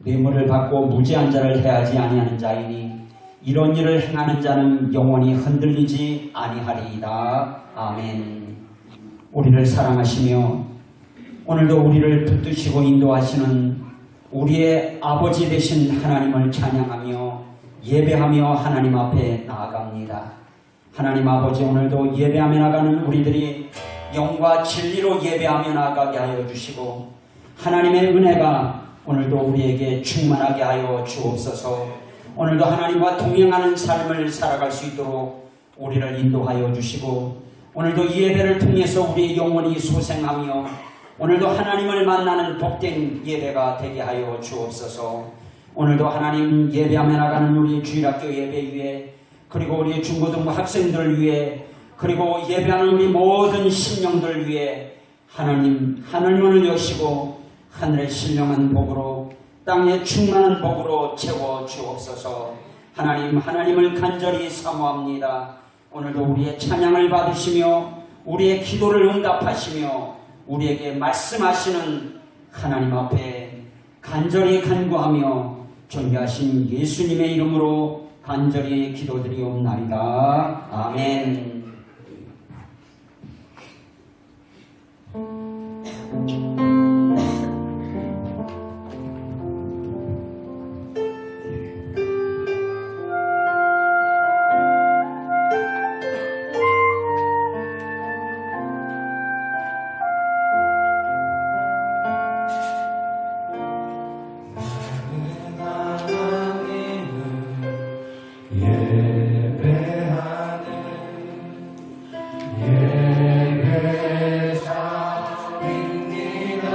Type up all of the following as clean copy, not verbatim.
뇌물을 받고 무지한 자를 해하지 아니하는 자이니 이런 일을 행하는 자는 영원히 흔들리지 아니하리이다. 아멘. 우리를 사랑하시며 오늘도 우리를 붙드시고 인도하시는 우리의 아버지 되신 하나님을 찬양하며 예배하며 하나님 앞에 나아갑니다. 하나님 아버지, 오늘도 예배하며 나가는 우리들이 영과 진리로 예배하며 나가게 하여 주시고 하나님의 은혜가 오늘도 우리에게 충만하게 하여 주옵소서. 오늘도 하나님과 동행하는 삶을 살아갈 수 있도록 우리를 인도하여 주시고 오늘도 이 예배를 통해서 우리의 영혼이 소생하며 오늘도 하나님을 만나는 복된 예배가 되게 하여 주옵소서. 오늘도 하나님 예배하며 나가는 우리 주일학교 예배 위에 그리고 우리 중고등부 학생들을 위해 그리고 예배하는 우리 모든 심령들을 위해 하나님 하늘문을 여시고 하늘의 신령한 복으로 땅의 충만한 복으로 채워 주옵소서. 하나님을 간절히 사모합니다. 오늘도 우리의 찬양을 받으시며 우리의 기도를 응답하시며 우리에게 말씀하시는 하나님 앞에 간절히 간구하며 존귀하신 예수님의 이름으로 간절히 기도드리옵나이다. 아멘. 예배사 입니다.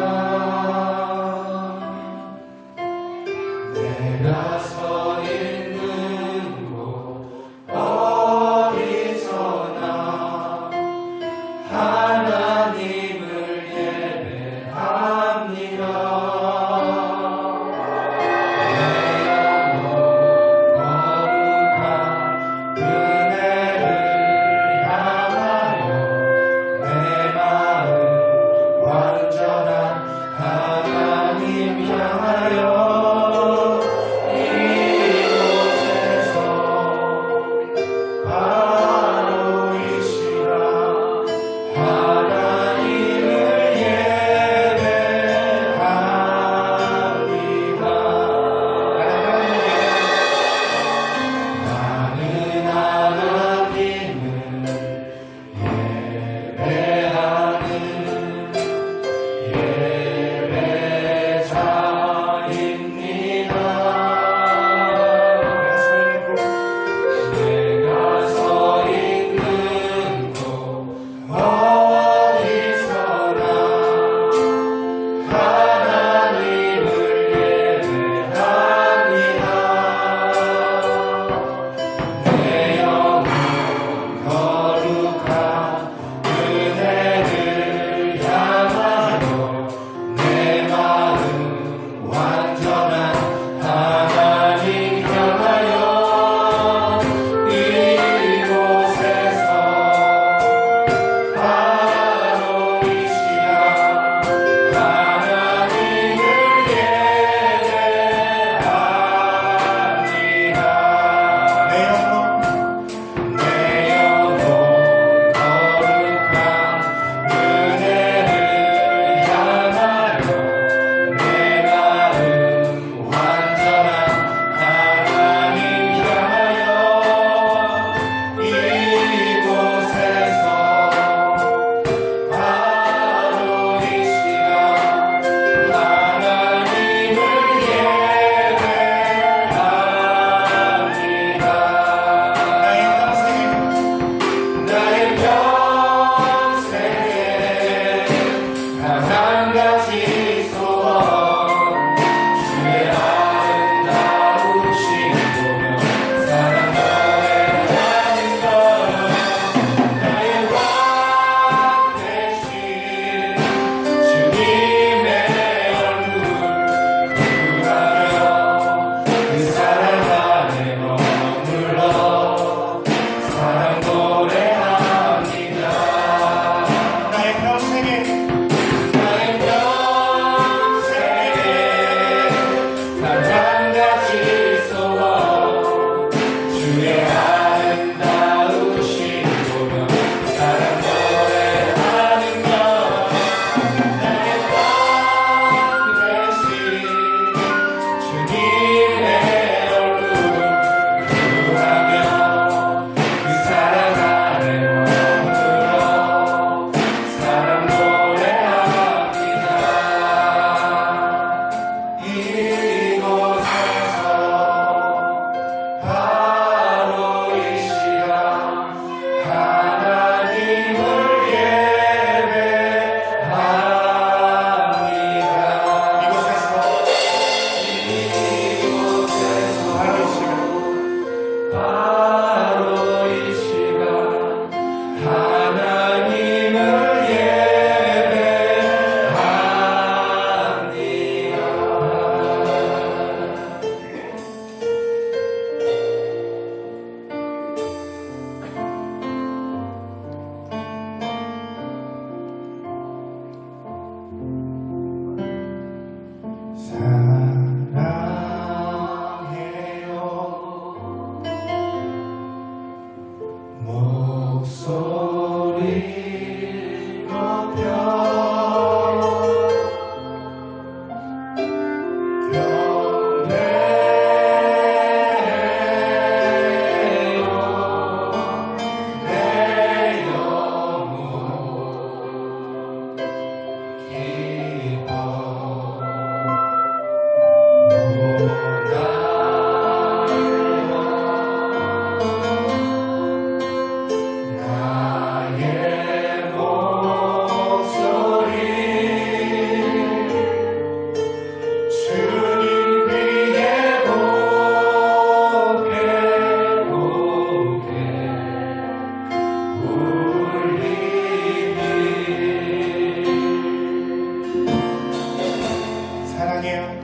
사랑해요.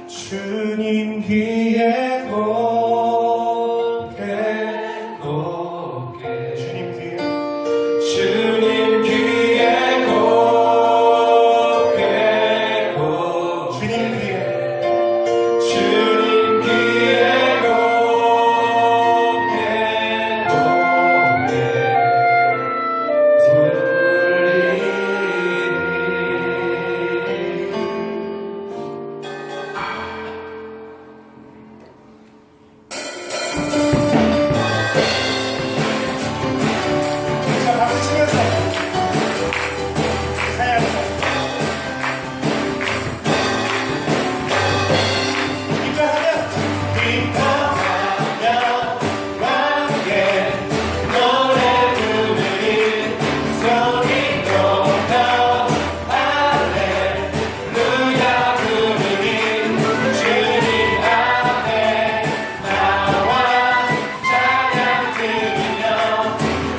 주님 귀에 곱게 곱게 주님 귀에 곱게 곱게 주님 귀에 곱게 곱게 자, 박수 치면서 사양하자. 기뻐하며 함께 노래 부르는 소리 높여 할렐루야 부르는 주님 앞에 나와 찬양 드리며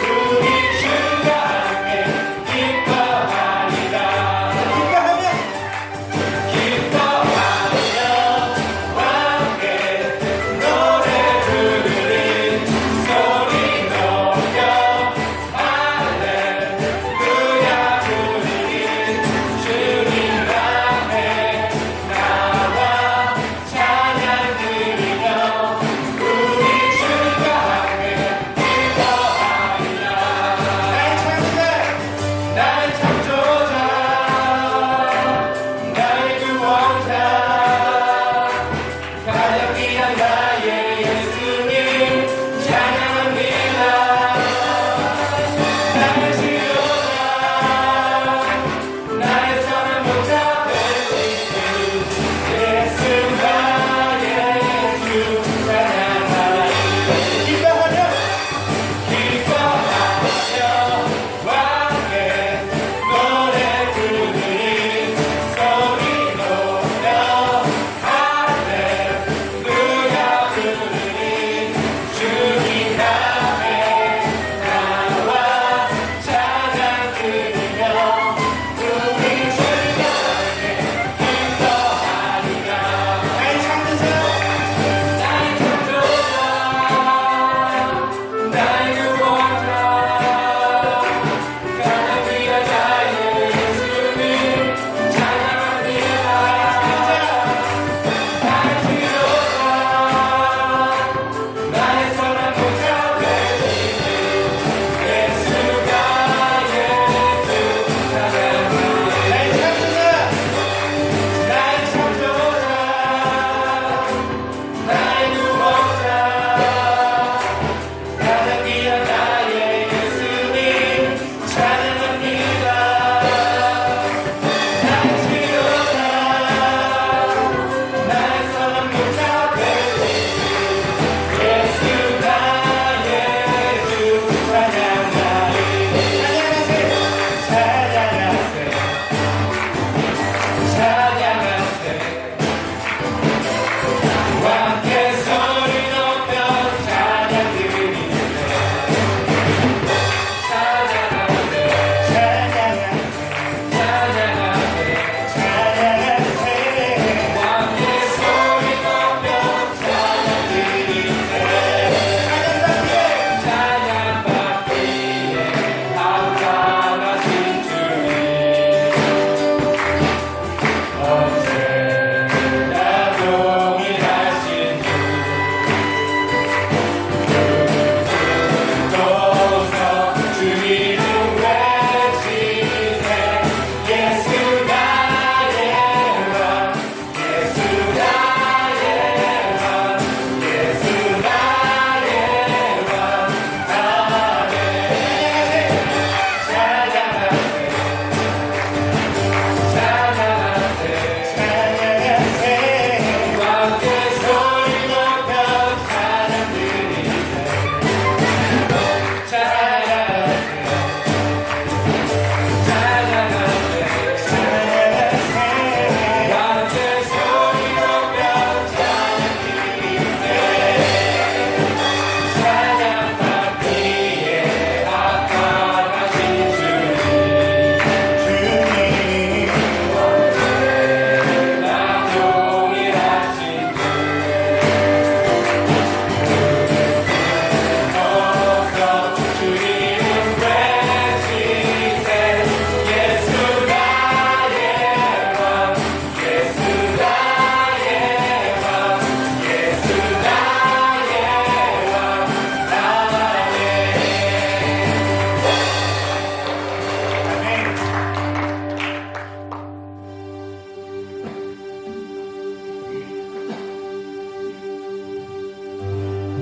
우리 주가 함께 기뻐하리라. 기뻐하며 함께 노래 부르는 소리 높여 할렐루야 부르는 주님 앞에 나와 찬양 드리며 우리 주가 함께 기뻐하리라. 나의 창조자 나의 구원자 가장 귀한 나의 예수님 찬양합니다. 나의 치료자 나의 선한 목자 되신 주 예수 나의 주 찬양하리. 기뻐하며 함께 노래 부르는 소리 높여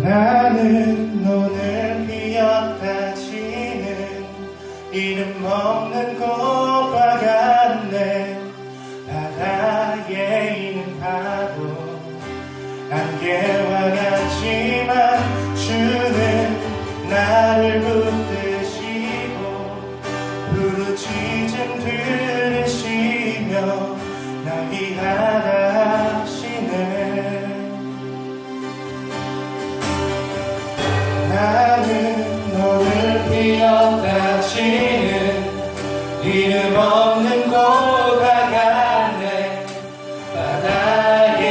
나는 오늘 피었다 지는 이름 없는 꽃과 같네. 바다에 있는 파도 안개와 같지만 주는 나를 붙드시고 부르짖음 들으시며 날 위하시네. 나는 오늘 피었다 지는 이름 없는 꽃과 같네. 바다에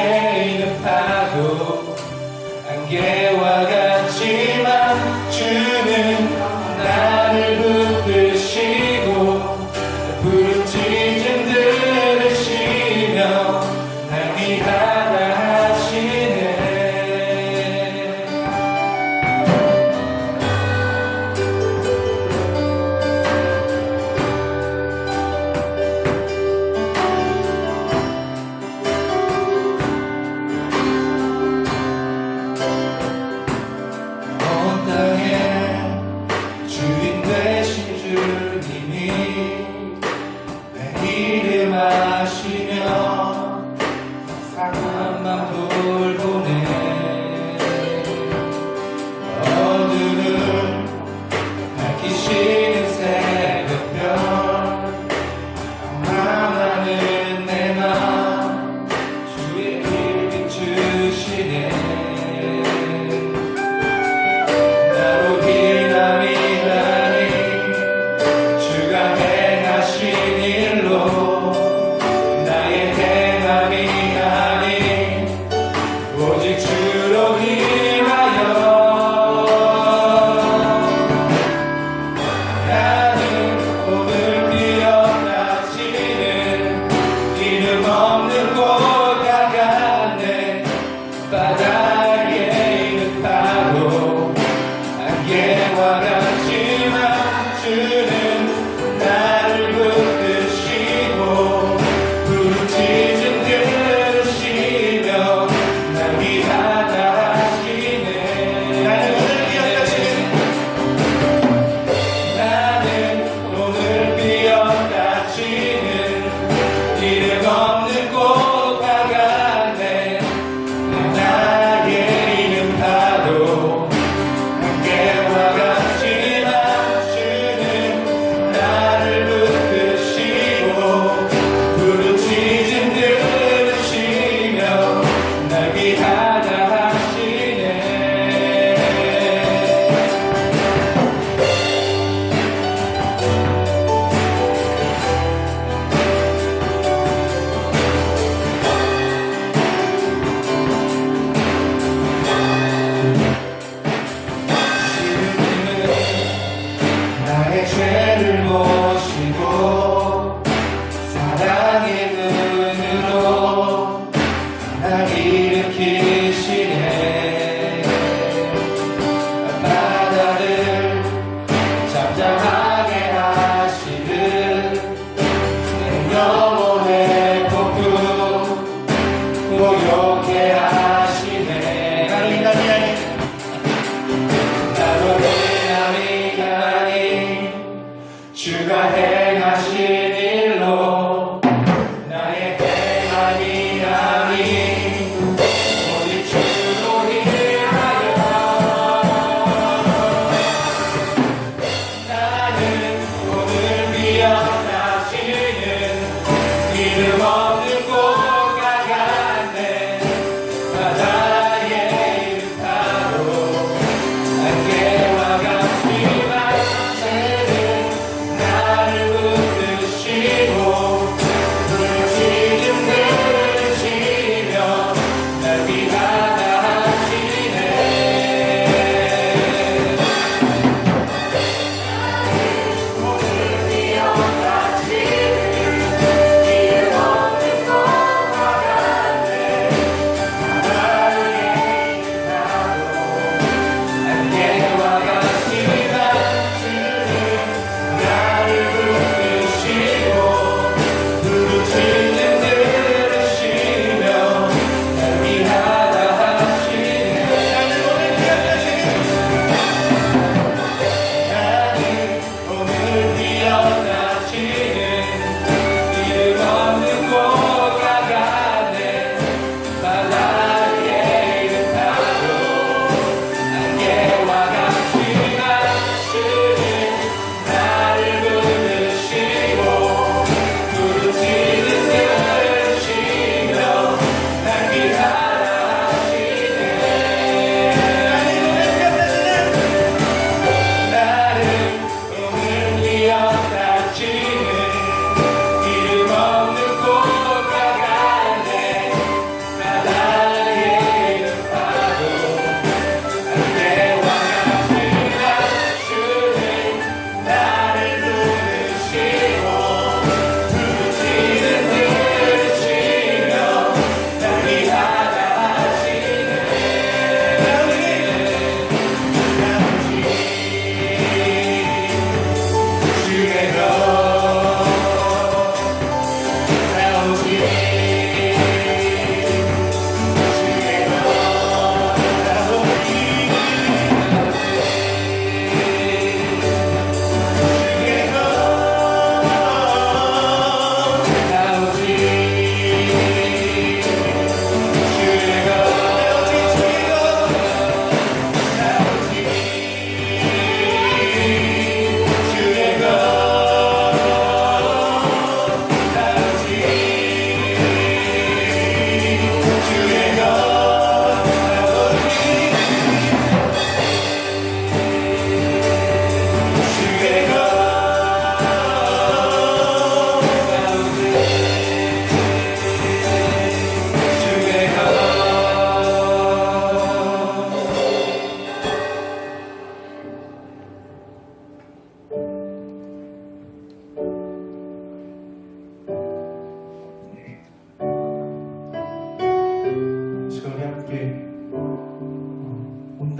있는 파도 안개와 같지만 주는 나를 붙드시고 부르짖음 들으시며 날 위하시네. 온 땅에 주인 되신 주님이 내 이름 아시며 사고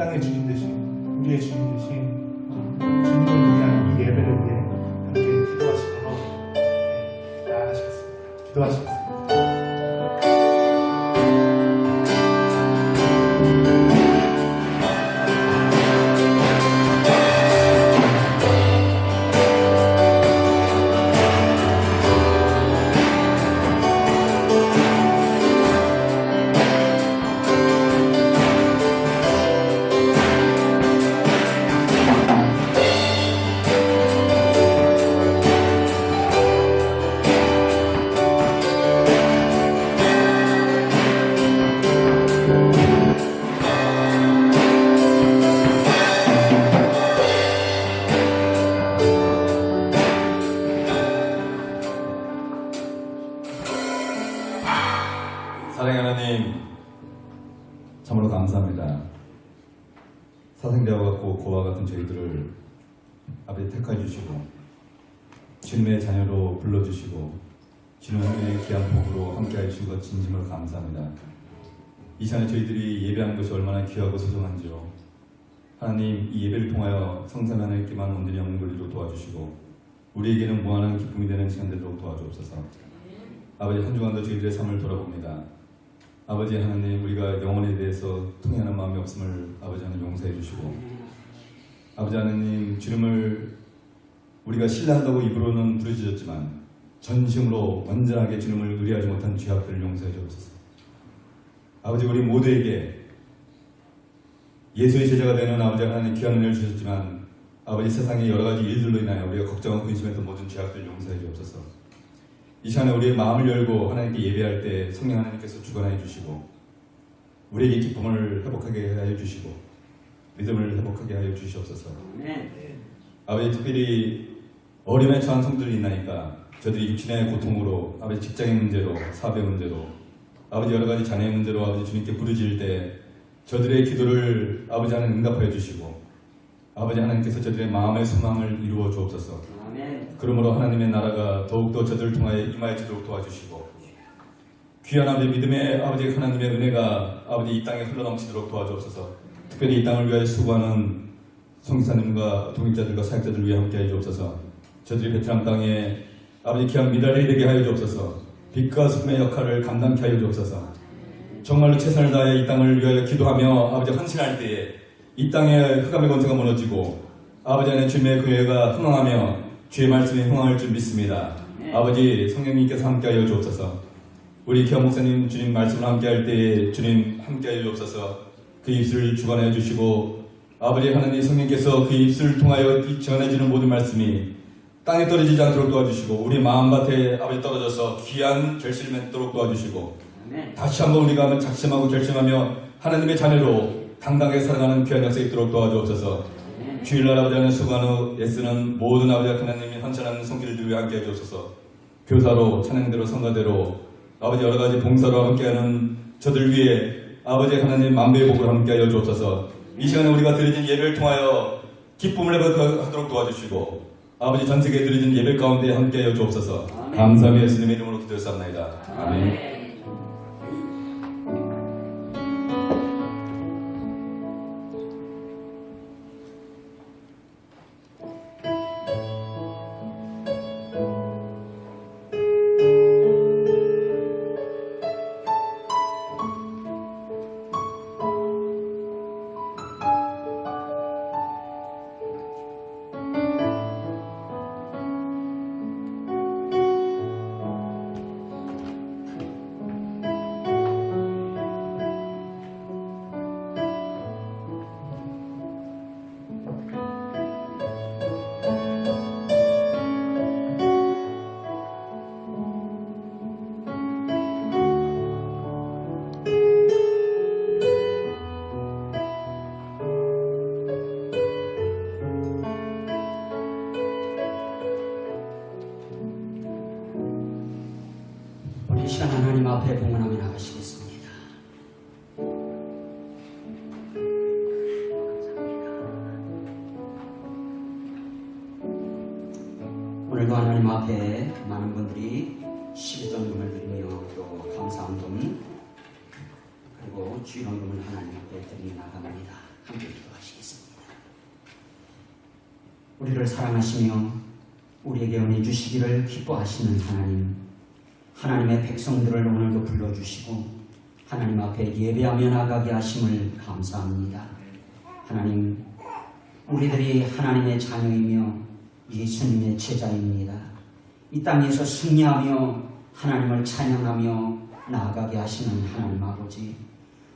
땅의 주님 되신 우리의 주님 되신 주님을 위한 이 예배를 위해 함께 기도하시도록 나아가시겠습니다. 기도하시겠습니다. 사랑하는 하나님, 참으로 감사합니다. 사생자와 같고 고와 같은 저희들을 아버지 택하여 주시고 주님의 자녀로 불러주시고 주님의 귀한 복으로 함께하여 주신 것 진심으로 감사합니다. 이 시간에 저희들이 예배하는 것이 얼마나 귀하고 소중한지요. 하나님, 이 예배를 통하여 성삼위 하나님께만 온전히 영광 돌리도록 도와주시고 우리에게는 무한한 기쁨이 되는 시간 되도록 도와주옵소서. 아버지, 한 주간도 저희들의 삶을 돌아봅니다. 아버지 하나님, 우리가 영혼에 대해서 통회하는 마음이 없음을 아버지 하나님 용서해 주시고, 아버지 하나님, 주님을 우리가 신뢰한다고 입으로는 부르짖었지만 전심으로 완전하게 주님을 의뢰하지 못한 죄악들을 용서해 주옵소서. 아버지, 우리 모두에게 예수의 제자가 되는 아버지 하나님 귀한 은혜를 주셨지만 아버지, 세상의 여러 가지 일들로 인하여 우리가 걱정하고 근심했던 모든 죄악들을 용서해 주옵소서. 이 시간에 우리의 마음을 열고 하나님께 예배할 때 성령 하나님께서 주관하여 주시고 우리에게 기쁨을 회복하게 하여 주시고 믿음을 회복하게 하여 주시옵소서. 아버지, 특별히 어려움에 처한 성들이 있나이까 저들이 육신의 고통으로 아버지 직장의 문제로 사업의 문제로 아버지 여러 가지 자녀의 문제로 아버지 주님께 부르짖을 때 저들의 기도를 아버지 하나님 응답하여 주시고 아버지 하나님께서 저들의 마음의 소망을 이루어 주옵소서. 그러므로 하나님의 나라가 더욱더 저들을 통하여 임하여지도록 도와주시고 귀한 아버지 믿음의 아버지 하나님의 은혜가 아버지 이 땅에 흘러넘치도록 도와주옵소서. 특별히 이 땅을 위하여 수고하는 성사님과 동역자들과 사역자들을 위해 함께하여 주옵소서. 저들이 베트남 땅에 아버지 귀한 미달이 되게 하여 주옵소서. 빛과 소금의 역할을 감당케 하여 주옵소서. 정말로 최선을 다해 이 땅을 위하여 기도하며 아버지 헌신할 때에 이 땅의 흑암의 권세가 무너지고 아버지 안에 주님의 교회가 흥황하며 주의 말씀에 흥황할 줄 믿습니다. 아버지, 성령님께서 함께하여 주옵소서. 우리 기아 목사님 주님 말씀을 함께할 때에 주님 함께하여 주옵소서. 그 입술을 주관하여 주시고 아버지 하나님, 성령께서 그 입술을 통하여 전해지는 모든 말씀이 땅에 떨어지지 않도록 도와주시고 우리 마음밭에 아버지 떨어져서 귀한 결실을 맺도록 도와주시고 다시 한번 우리가 작심하고 결심하며 하나님의 자녀로 당당하게 살아가는 귀한 역사 있도록 도와주옵소서. 주일날 아버지 하나님 수고하는 후 애쓰는 모든 아버지 하나님이 헌신하는 손길들 위해 함께해 주옵소서. 교사로, 찬양대로, 성가대로 아버지 여러 가지 봉사로 함께하는 저들 위해 아버지 하나님 만배의 복을 함께하여 주옵소서. 이 시간에 우리가 드려진 예배를 통하여 기쁨을 회복하도록 도와주시고 아버지 전세계에 드려진 예배 가운데 함께하여 주옵소서. 감사하며 예수님의 이름으로 기도했사옵나이다. 아멘. 우리 이 시간 하나님 앞에 봉헌하며 나가시겠습니다. 오늘도 하나님 앞에 많은 분들이 십이전금을 드리며 또 감사한 돈 그리고 주일원금을 하나님 앞에 드리며 나갑니다. 함께 기도하시겠습니다. 우리를 사랑하시며 우리에게 은혜 주시기를 기뻐하시는 하나님, 하나님의 백성들을 오늘도 불러주시고 하나님 앞에 예배하며 나가게 하심을 감사합니다. 하나님, 우리들이 하나님의 자녀이며 예수님의 제자입니다. 이 땅에서 승리하며 하나님을 찬양하며 나아가게 하시는 하나님 아버지,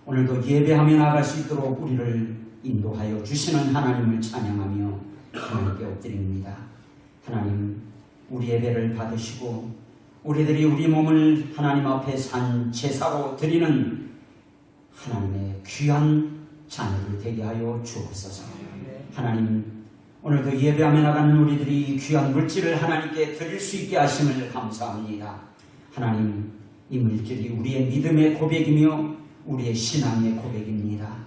오늘도 예배하며 나갈 수 있도록 우리를 인도하여 주시는 하나님을 찬양하며 하나님께 엎드립니다. 하나님, 우리 예배를 받으시고 우리들이 우리 몸을 하나님 앞에 산 제사로 드리는 하나님의 귀한 자녀들 되게 하여 주옵소서. 하나님, 오늘도 예배하며 나가는 우리들이 귀한 물질을 하나님께 드릴 수 있게 하심을 감사합니다. 하나님, 이 물질이 우리의 믿음의 고백이며 우리의 신앙의 고백입니다.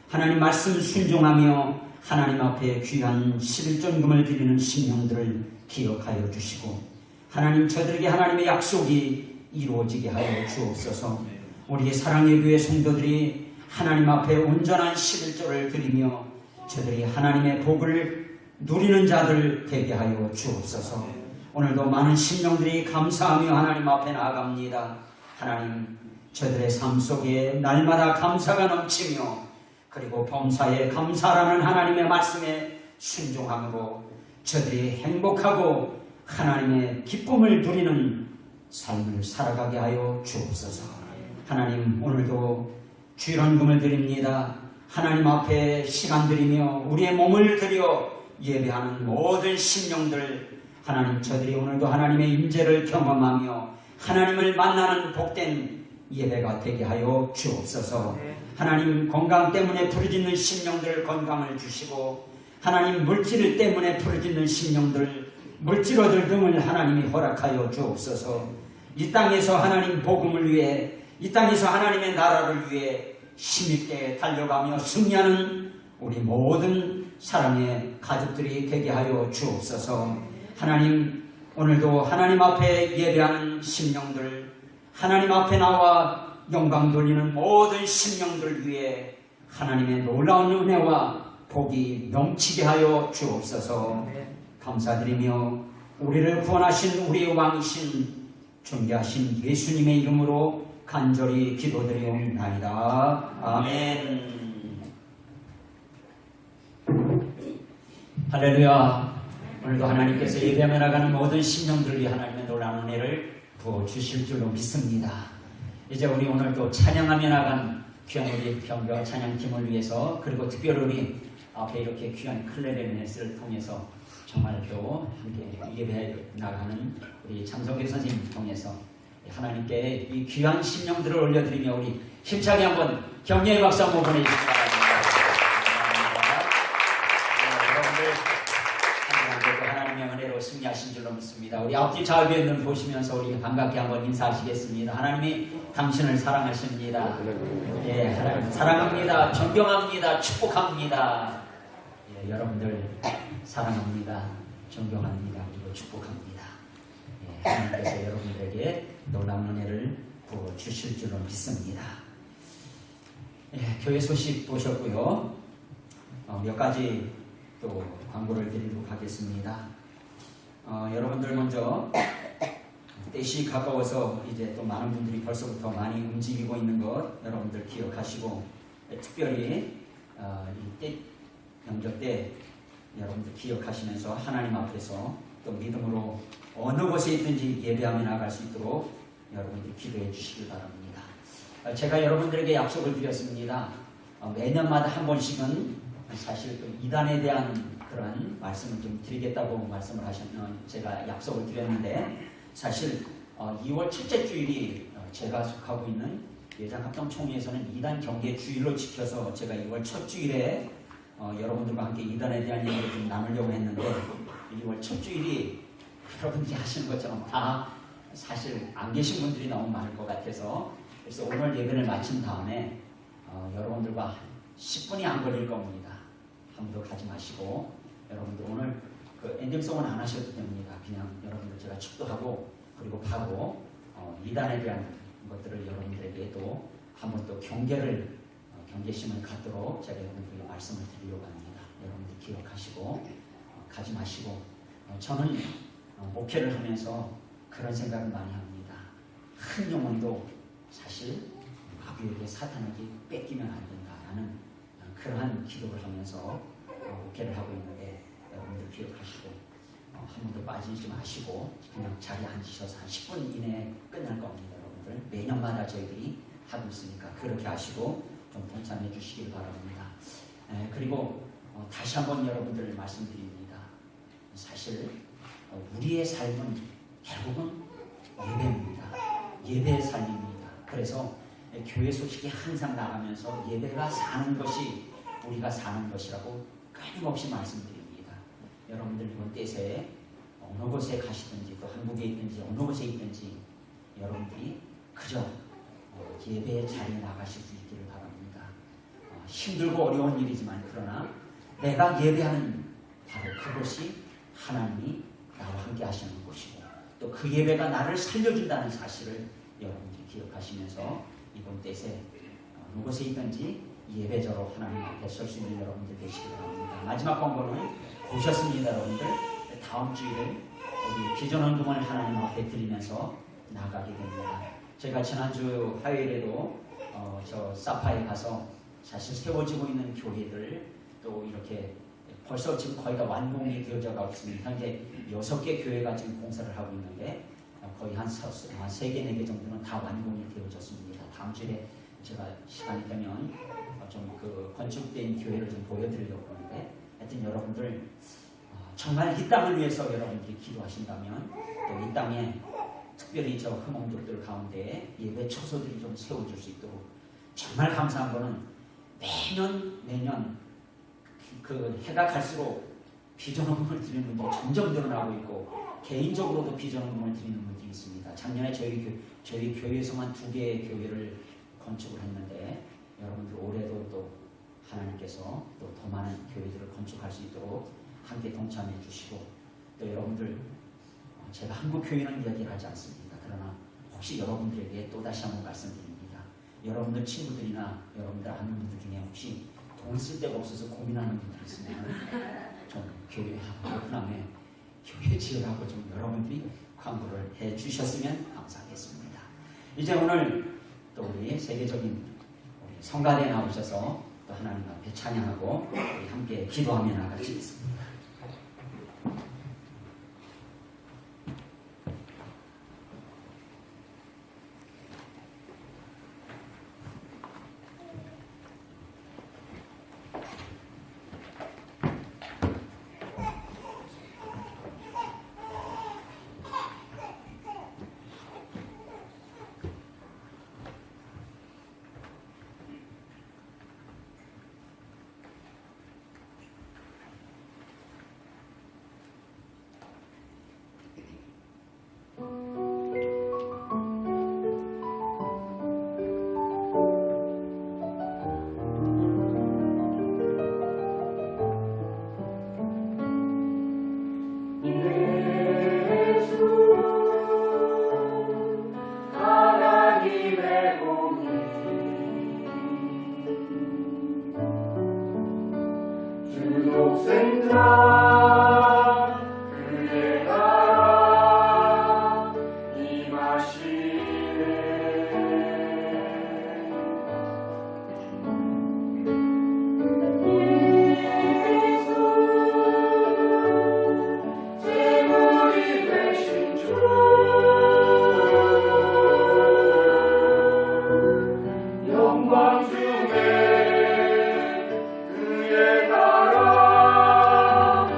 하나님 말씀 순종하며 하나님 앞에 귀한 11전금을 드리는 신령들을 기억하여 주시고 하나님, 저들에게 하나님의 약속이 이루어지게 하여 주옵소서. 우리의 사랑의 교회 성도들이 하나님 앞에 온전한 11조를 드리며 저들이 하나님의 복을 누리는 자들 되게 하여 주옵소서. 오늘도 많은 심령들이 감사하며 하나님 앞에 나아갑니다. 하나님, 저들의 삶 속에 날마다 감사가 넘치며 그리고 범사에 감사라는 하나님의 말씀에 순종함으로 저들이 행복하고 하나님의 기쁨을 누리는 삶을 살아가게 하여 주옵소서. 하나님, 오늘도 주일헌금을 드립니다. 하나님 앞에 시간 드리며 우리의 몸을 들여 예배하는 모든 심령들, 하나님, 저들이 오늘도 하나님의 임재를 경험하며 하나님을 만나는 복된 예배가 되게 하여 주옵소서. 하나님, 건강 때문에 부르짖는 심령들 건강을 주시고 하나님, 물질 때문에 부르짖는 심령들 물질 얻을 등을 하나님이 허락하여 주옵소서. 이 땅에서 하나님 복음을 위해, 이 땅에서 하나님의 나라를 위해 힘있게 달려가며 승리하는 우리 모든 사랑의 가족들이 되게 하여 주옵소서. 하나님, 오늘도 하나님 앞에 예배하는 심령들, 하나님 앞에 나와 영광 돌리는 모든 심령들 위해 하나님의 놀라운 은혜와 복이 넘치게 하여 주옵소서. 감사드리며 우리를 구원하신 우리의 왕이신 존귀하신 예수님의 이름으로 간절히 기도드리옵나이다. 아멘. 할렐루야. 오늘도 하나님께서 예배하며 나가는 모든 심령들 위해 하나님의 놀라운 은혜를 부어주실 줄로 믿습니다. 이제 우리 오늘도 찬양하며 나간 귀한 우리 병과 찬양팀을 위해서, 그리고 특별히 우리 앞에 이렇게 귀한 클레리넷을 통해서 정말 또 함께 예배해 나가는 우리 장성규 선생님을 통해서 하나님께 이 귀한 심령들을 올려드리며 우리 힘차게 한번 격려의 박수 한번 보내주시기 바랍니다. 여러분들 하나님의 은혜로 승리하신 줄로 믿습니다. 우리 앞뒤 좌우의 눈 보시면서 우리 반갑게 한번 인사하시겠습니다. 하나님이 당신을 사랑하십니다. 예, 하나님 사랑합니다. 존경합니다. 축복합니다. 예, 여러분들 사랑합니다. 존경합니다. 그리고 축복합니다. 예, 하나님께서 여러분들에게 놀라운 은혜를 부어주실 줄로 믿습니다. 예, 교회 소식 보셨고요. 몇 가지 또 광고를 드리도록 하겠습니다. 여러분들 먼저 때시 가까워서 이제 또 많은 분들이 벌써부터 많이 움직이고 있는 것 여러분들 기억하시고, 특별히 이때 명절 때 여러분들 기억하시면서 하나님 앞에서 또 믿음으로 어느 곳에 있든지 예배하며 나갈 수 있도록 여러분들 기도해 주시기 바랍니다. 제가 여러분들에게 약속을 드렸습니다. 매년마다 한 번씩은 사실 또 이단에 대한 그런 말씀을 좀 드리겠다고 말씀을 제가 약속을 드렸는데, 사실 2월 첫째 주일이 제가 속하고 있는 예장합동총회에서는 이단 경계 주일로 지켜서 제가 2월 첫 주일에 여러분들과 함께 이단에 대한 얘기를 좀 나누려고 했는데, 2월 첫 주일이 여러분들이 하시는 것처럼 다 사실 안 계신 분들이 너무 많을 것 같아서, 그래서 오늘 예배를 마친 다음에 여러분들과 10분이 안 걸릴 겁니다. 아무도 가지 마시고 여러분들 오늘 그 엔딩송은 안 하셔도 됩니다. 그냥 여러분들 제가 축도하고 그리고 바로 이단에 대한 것들을 여러분들에게 또 한번 또 경계를 경계심을 갖도록 제가 여러분들에게 말씀을 드리려고 합니다. 여러분들 기억하시고 가지 마시고 저는 목회를 하면서 그런 생각을 많이 합니다. 한 영혼도 사실 마귀에게 사탄에게 뺏기면 안 된다라는 그러한 기도를 하면서 목회를 하고 있는데 여러분들 기억하시고 한 번도 빠지지 마시고 그냥 자리에 앉으셔서 한 10분 이내에 끝날 겁니다. 여러분들 매년마다 저희들이 하고 있으니까 그렇게 하시고 좀 동참해 주시길 바랍니다. 그리고 다시 한번 여러분들 말씀드립니다. 사실 우리의 삶은 결국은 예배입니다. 예배의 삶입니다. 그래서 교회 소식이 항상 나가면서 예배가 사는 것이 우리가 사는 것이라고 끊임없이 말씀드립니다. 여러분들 이번 때에 어느 곳에 가시든지 또 한국에 있든지 어느 곳에 있든지 여러분들이 그저 예배의 자리에 나가실 수 있기를 바랍니다. 힘들고 어려운 일이지만 그러나 내가 예배하는 바로 그것이 하나님이 나와 함께 하시는 곳이고 또 그 예배가 나를 살려준다는 사실을 여러분들이 기억하시면서 이번 때에 어느 곳에 있든지 예배자로 하나님 앞에 설 수 있는 여러분들 되시기 바랍니다. 마지막 권고는 보셨습니다. 여러분들 다음 주일에 우리 비전 헌금을 하나님 앞에 드리면서 나가게 됩니다. 제가 지난주 화요일에도 저 사파에 가서 사실 세워지고 있는 교회들 또 이렇게 벌써 지금 거의 다 완공이 되어져 가고 있습니다. 현재 6개 교회가 지금 공사를 하고 있는데 거의 한 3개, 4개 정도는 다 완공이 되어졌습니다. 다음 주에 제가 시간이 되면 좀 그 건축된 교회를 좀 보여드리려고 하는데 하여튼 여러분들 정말 이 땅을 위해서 여러분들이 기도하신다면 또 이 땅에 특별히 저 흠없들 가운데 예배 처소들이 좀 세워질 수 있도록 정말 감사한 거는 매년 그 해가 갈수록 비전헌금을 드리는 분들이 점점 늘어나고 있고 개인적으로도 비전헌금을 드리는 분들이 있습니다. 작년에 저희 교회에서만 2개의 교회를 건축을 했는데 여러분들 올해도 또 하나님께서 또 더 많은 교회들을 건축할 수 있도록 함께 동참해 주시고 또 여러분들 제가 한국 교회는 이야기를 하지 않습니다. 그러나 혹시 여러분들에게 또다시 한번 말씀드립니다. 여러분들 친구들이나 여러분들 아는 분들 중에 혹시 돈 쓸 데가 없어서 고민하는 분들 있으면 좀 교회하고 오픈함에 교회 지으라고 좀 여러분들이 광고를 해 주셨으면 감사하겠습니다. 이제 오늘 또 우리 세계적인 우리 성가대에 나오셔서 또 하나님 앞에 찬양하고 우리 함께 기도하며 나가시겠습니다. 그의 나라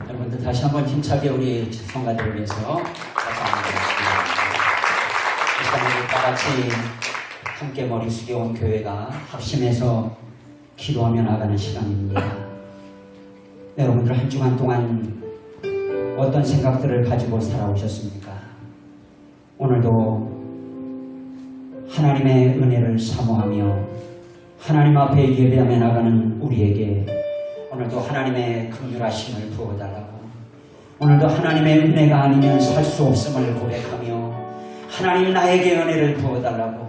여러분들 다시 한번 힘차게 우리 성가들을 위해서 다시 한번 기도하겠습니다. 다 같이 함께 머리 숙여 온 교회가 합심해서 기도하며 나가는 시간입니다. 여러분들 한 주간 동안 어떤 생각들을 가지고 살아오셨습니까? 오늘도 하나님의 은혜를 사모하며 하나님 앞에 예배하며 나가는 우리에게 오늘도 하나님의 긍휼하심을 부어달라고, 오늘도 하나님의 은혜가 아니면 살 수 없음을 고백하며 하나님 나에게 은혜를 부어달라고,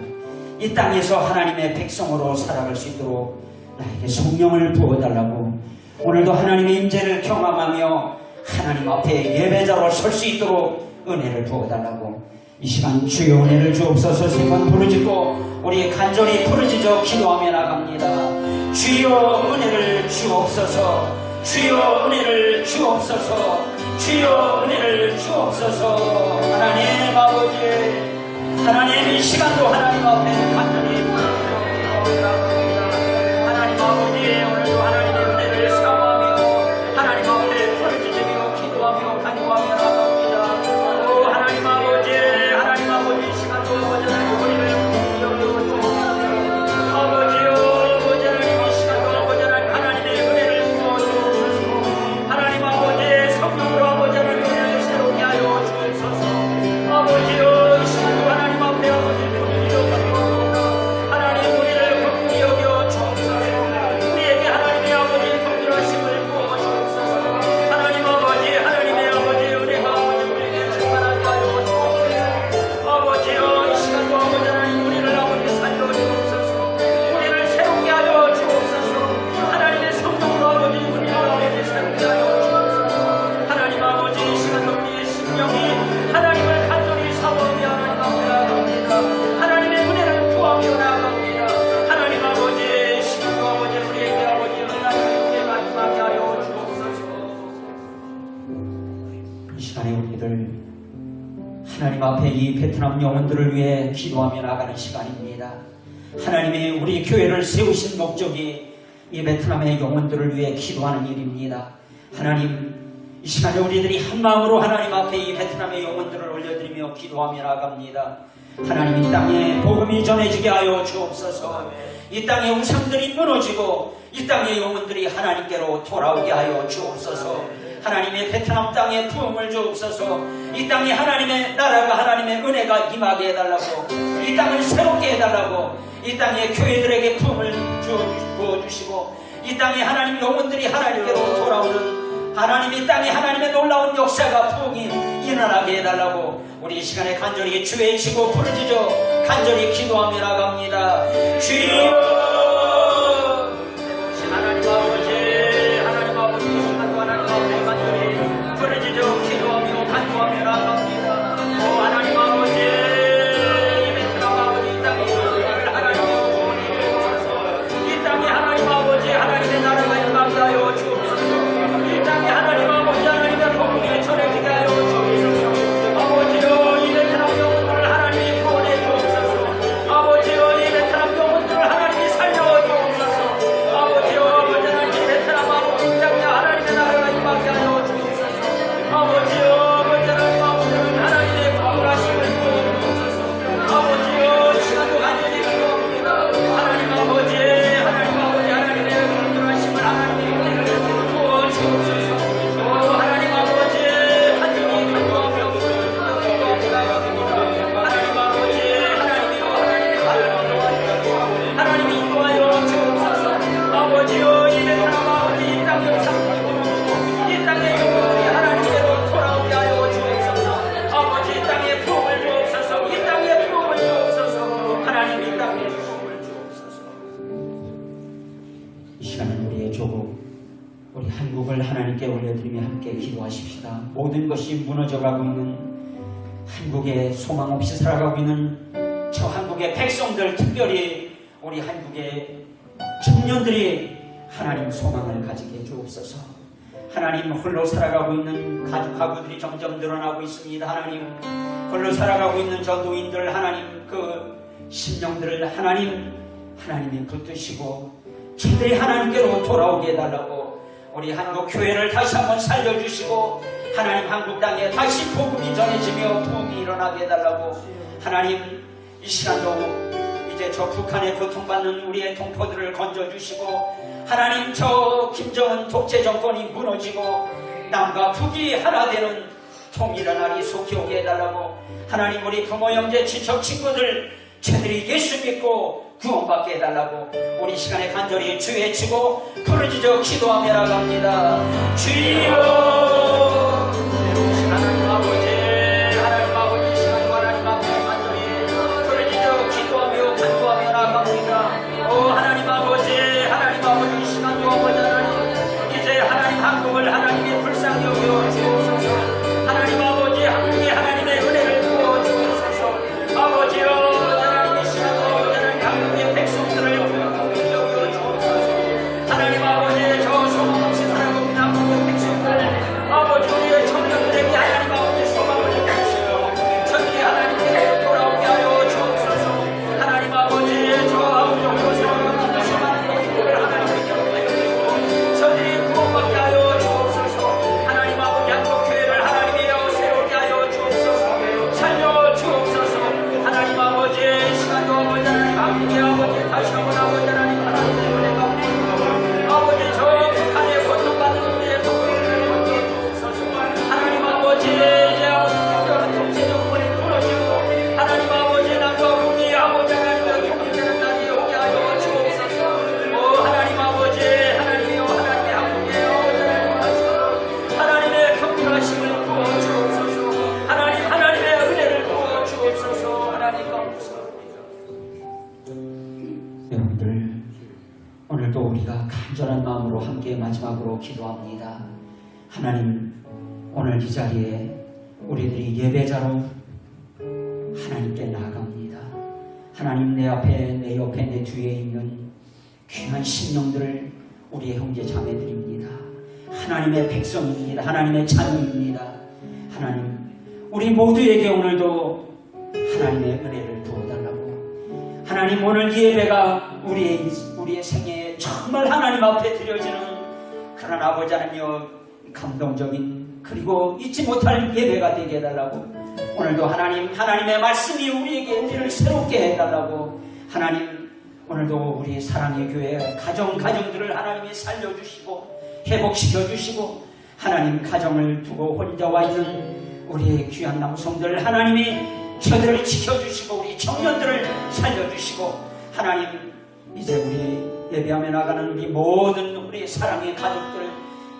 이 땅에서 하나님의 백성으로 살아갈 수 있도록 나에게 성령을 부어달라고, 오늘도 하나님의 임재를 경험하며 하나님 앞에 예배자로 설 수 있도록 은혜를 부어달라고, 이 시간 주여 은혜를 주옵소서 세 번 부르짖고 우리 간절히 부르짖어 기도하며 나갑니다. 주여 은혜를 주옵소서, 주여 은혜를 주옵소서, 주여 은혜를 주옵소서. 하나님 아버지, 하나님 이 시간도 하나님 앞에 간절히 부르짖어 하나님 아버지, 오늘도 하나님의 은혜를 사모하며 하나님 앞에 부르짖으며 기도하며 간구하며 나갑니다. 오 하나님 아버지, 하나님 아버지 이 시간도 아버지 하나님 우리를 여기고 아버지요, 아버지 하나님 이 시간도 아버지 하나님 하나님의 은혜를 부어주옵소서. 하나님 아버지 성령으로 아버지 하나님 은혜를 새롭게 하여 주옵소서. 아버지요 이 시간도 하나님 앞에 아버지 긍휼히 여기고 하나님 우리를 긍휼히 여겨 주옵소서. 우리에게 하나님의 아버지 긍휼하심을 부어주옵소서. 하나님 아버지, 하나님의 아버지 은혜가 아버지 우리에게 충만하게 하여 주옵소서. 아버지요 이 시간도 아버지 하나님 우리를 아버지 살려주옵소서. 우리를 새롭게 하여 주옵소서. 하나님의 성령으로 아버지 우리를 아버지 새롭게 하여 주옵소서. 하나님 아버지 이 시간도 우리의 심령이 하나님을 간절히 사모하며 하나님 앞에 나아갑니다. 하나님의 은혜를 구하며 나아갑니다. 하나님 아버지 이 시간도 아버지 우리에게 아버지 하나님의 은혜가 임하게 하여 주옵소서. 이 시간에 우리들 하나님 앞에 이 베트남 영혼들을 위해 기도하며 나가는 시간입니다. 하나님이 우리 교회를 세우신 목적이 이 베트남의 영혼들을 위해 기도하는 일입니다. 하나님 이 시간에 우리들이 한 마음으로 하나님 앞에 이 베트남의 영혼들을 올려드리며 기도하며 나갑니다. 하나님 이 땅에 복음이 전해지게 하여 주옵소서. 이 땅의 우상들이 무너지고 이 땅의 영혼들이 하나님께로 돌아오게 하여 주옵소서. 하나님의 베트남 땅에 부흥을 주옵소서. 이 땅에 하나님의 나라가 하나님의 은혜가 임하게 해달라고, 이 땅을 새롭게 해달라고, 이 땅의 교회들에게 부흥을 부어주시고 이 땅에 하나님 영혼들이 하나님께로 돌아오는 하나님 이 땅에 하나님의 놀라운 역사가 부흥이 일어나게 해달라고 우리 이 시간에 간절히 주의 치고 부르짖어 간절히 기도하며 나갑니다. 주여 하나님 아버지, 하나님 아버지 이 시간도 하나님 앞에 간절히 부르짖어 기도하며 간구하며 나갑니다. 오 하나님 아버지, 이 베트남 아버지 이 땅에 영혼들을 하나님의 구원이 주옵소서. 이 땅에 하나님 아버지 하나님의 나라가 임하게 하여 주옵소서. 이 땅에 하나님 아버지 하나님의 복음이 전해지게 하여 주옵소서. 아버지여 이 베트남 영혼들을 하나님이 구원해 주옵소서. 아버지여 이 베트남 영혼들을 하나님이 살려 주옵소서. 아버지여 아버지 하나님 이 베트남 아버지 이 땅에 하나님의 나라가 임하게 하여 주옵소서. 아버지여 아버지 하나님 아버지는 하나님의 구원하심을 부어주옵소서. 아버지여 이 시간도 간절히 기도합니다. 하나님 아버지, 하나님 아버지 하나님의 구원하심을 하나님의 은혜를 부어주옵소서. 하나님 아버지 간절히 간구하며 기도합니다. 하나님 아버지, 하나님이여 하나님의 사랑을 도와주옵소서. 하나님이 인도하여 주옵소서. 아버지여 이 베트남 아버지 이 땅의 우상들이 무너지고 이 땅의 영혼들이 하나님께로 돌아오게 하여 주옵소서. 아버지 이 땅에 부흥을 주옵소서. 이 땅에 부흥을 주옵소서. 하나님 이 땅에 부흥을 주옵소서. 이 시간은 우리의 조국 우리 한국을 하나님께 올려드리며 함께 기도하십시다. 모든 것이 무너져가고 있는 한국에 소망 없이 살아가고 있는 저 한국의 백성들, 특별히 우리 한국의 청년들이 하나님 소망을 가지게 해주옵소서. 하나님 홀로 살아가고 있는 가구들이 점점 늘어나고 있습니다. 하나님 홀로 살아가고 있는 저 노인들 하나님 그 심령들을 하나님이 붙드시고 저들이 하나님께로 돌아오게 해달라고 우리 한국 교회를 다시 한번 살려주시고 하나님 한국 땅에 다시 복음이 전해지며 부흥이 일어나게 해달라고 하나님 이 시간도 이제 저 북한에 고통받는 우리의 동포들을 건져주시고 하나님 저 김정은 독재 정권이 무너지고 남과 북이 하나 되는 통일의 날이 속히 오게 해달라고 하나님 우리 부모 형제 친척 친구들 저들이 예수 믿고 구원받게 해달라고 우리 시간에 간절히 주 외치고 부르짖어 기도하며 나갑니다. 주여 하나님 아버지 시간도 하나님 앞에 간절히 부르짖어 기도하며 간구하며 나갑니다. 오 하나님 아버지 이 시간도 아버지 하나님 이제 하나님 한국을 하나님의 불쌍히 여겨 주옵소서. 하나님 아버지 한국에 하나님의 은혜를 부어 주옵소서. 아버지여 하나님 이 시간도 하나님 한국의 백성들을 불쌍히 여겨 주옵소서. 하나님 아버지 저 소망 없이 살아가고 있는 한국의 백성들 아버지 우리의 청년들에게 하나님 아버지 소망을 주시고 저들이 하나님께 돌아오게 하여 주옵소서. 하나님 아버지 저 아버지 우리로 살아가고 있는 수많은 영혼들을 하나님께 하여 저들이 구원받게 하여 주옵소서. 하나님 아버지 한국 교회를 하나님이여 세우게 하여 주옵소서. 살려 주옵소서. 하나님 아버지 이 시간도 아버지 하나님 한국의 아버지 다시 한번 아버지 하나님의 은혜가 아버지 저 북한에 고통받는 우리의 동포들을 건져주옵소서. 하나님 아버지 이제 아버지 독재 정권이 무너지고 하나님 아버지 남과 북이 아버지 하나님의 통일되는 날이 오게 하여 주옵소서. 오 하나님 아버지 하나님이여 하나님의 한국에 아버지 하나님의 경륜하심을 부어 주옵소서. 하나님의 은혜를 부어 주옵소서. 하나님 감사합니다. 여러분들 오늘도 우리가 간절한 마음으로 함께 마지막으로 기도합니다. 하나님 오늘 이 자리에 우리들이 예배자로 하나님께 나아갑니다. 하나님 내 앞에 내 옆에 내 뒤에 있는 귀한 심령들을 우리의 형제 자매들입니다. 하나님의 백성입니다. 하나님의 자녀입니다. 하나님 우리 모두에게 오늘도 하나님의 은혜를 부어달라고 하나님 오늘 이 예배가 우리의 생애에 정말 하나님 앞에 드려지는 그런 아버지 하나님여 감동적인 그리고 잊지 못할 예배가 되게 해달라고 오늘도 하나님의 말씀이 우리에게 우리를 새롭게 해달라고 하나님 오늘도 우리 사랑의 교회 가정들을 하나님이 살려주시고 회복시켜주시고 하나님 가정을 두고 혼자 와 있는 우리의 귀한 남성들 하나님이 저들을 지켜주시고 우리 청년들을 살려주시고 하나님 이제 우리 예배하며 나가는 우리 모든 우리 사랑의 가족들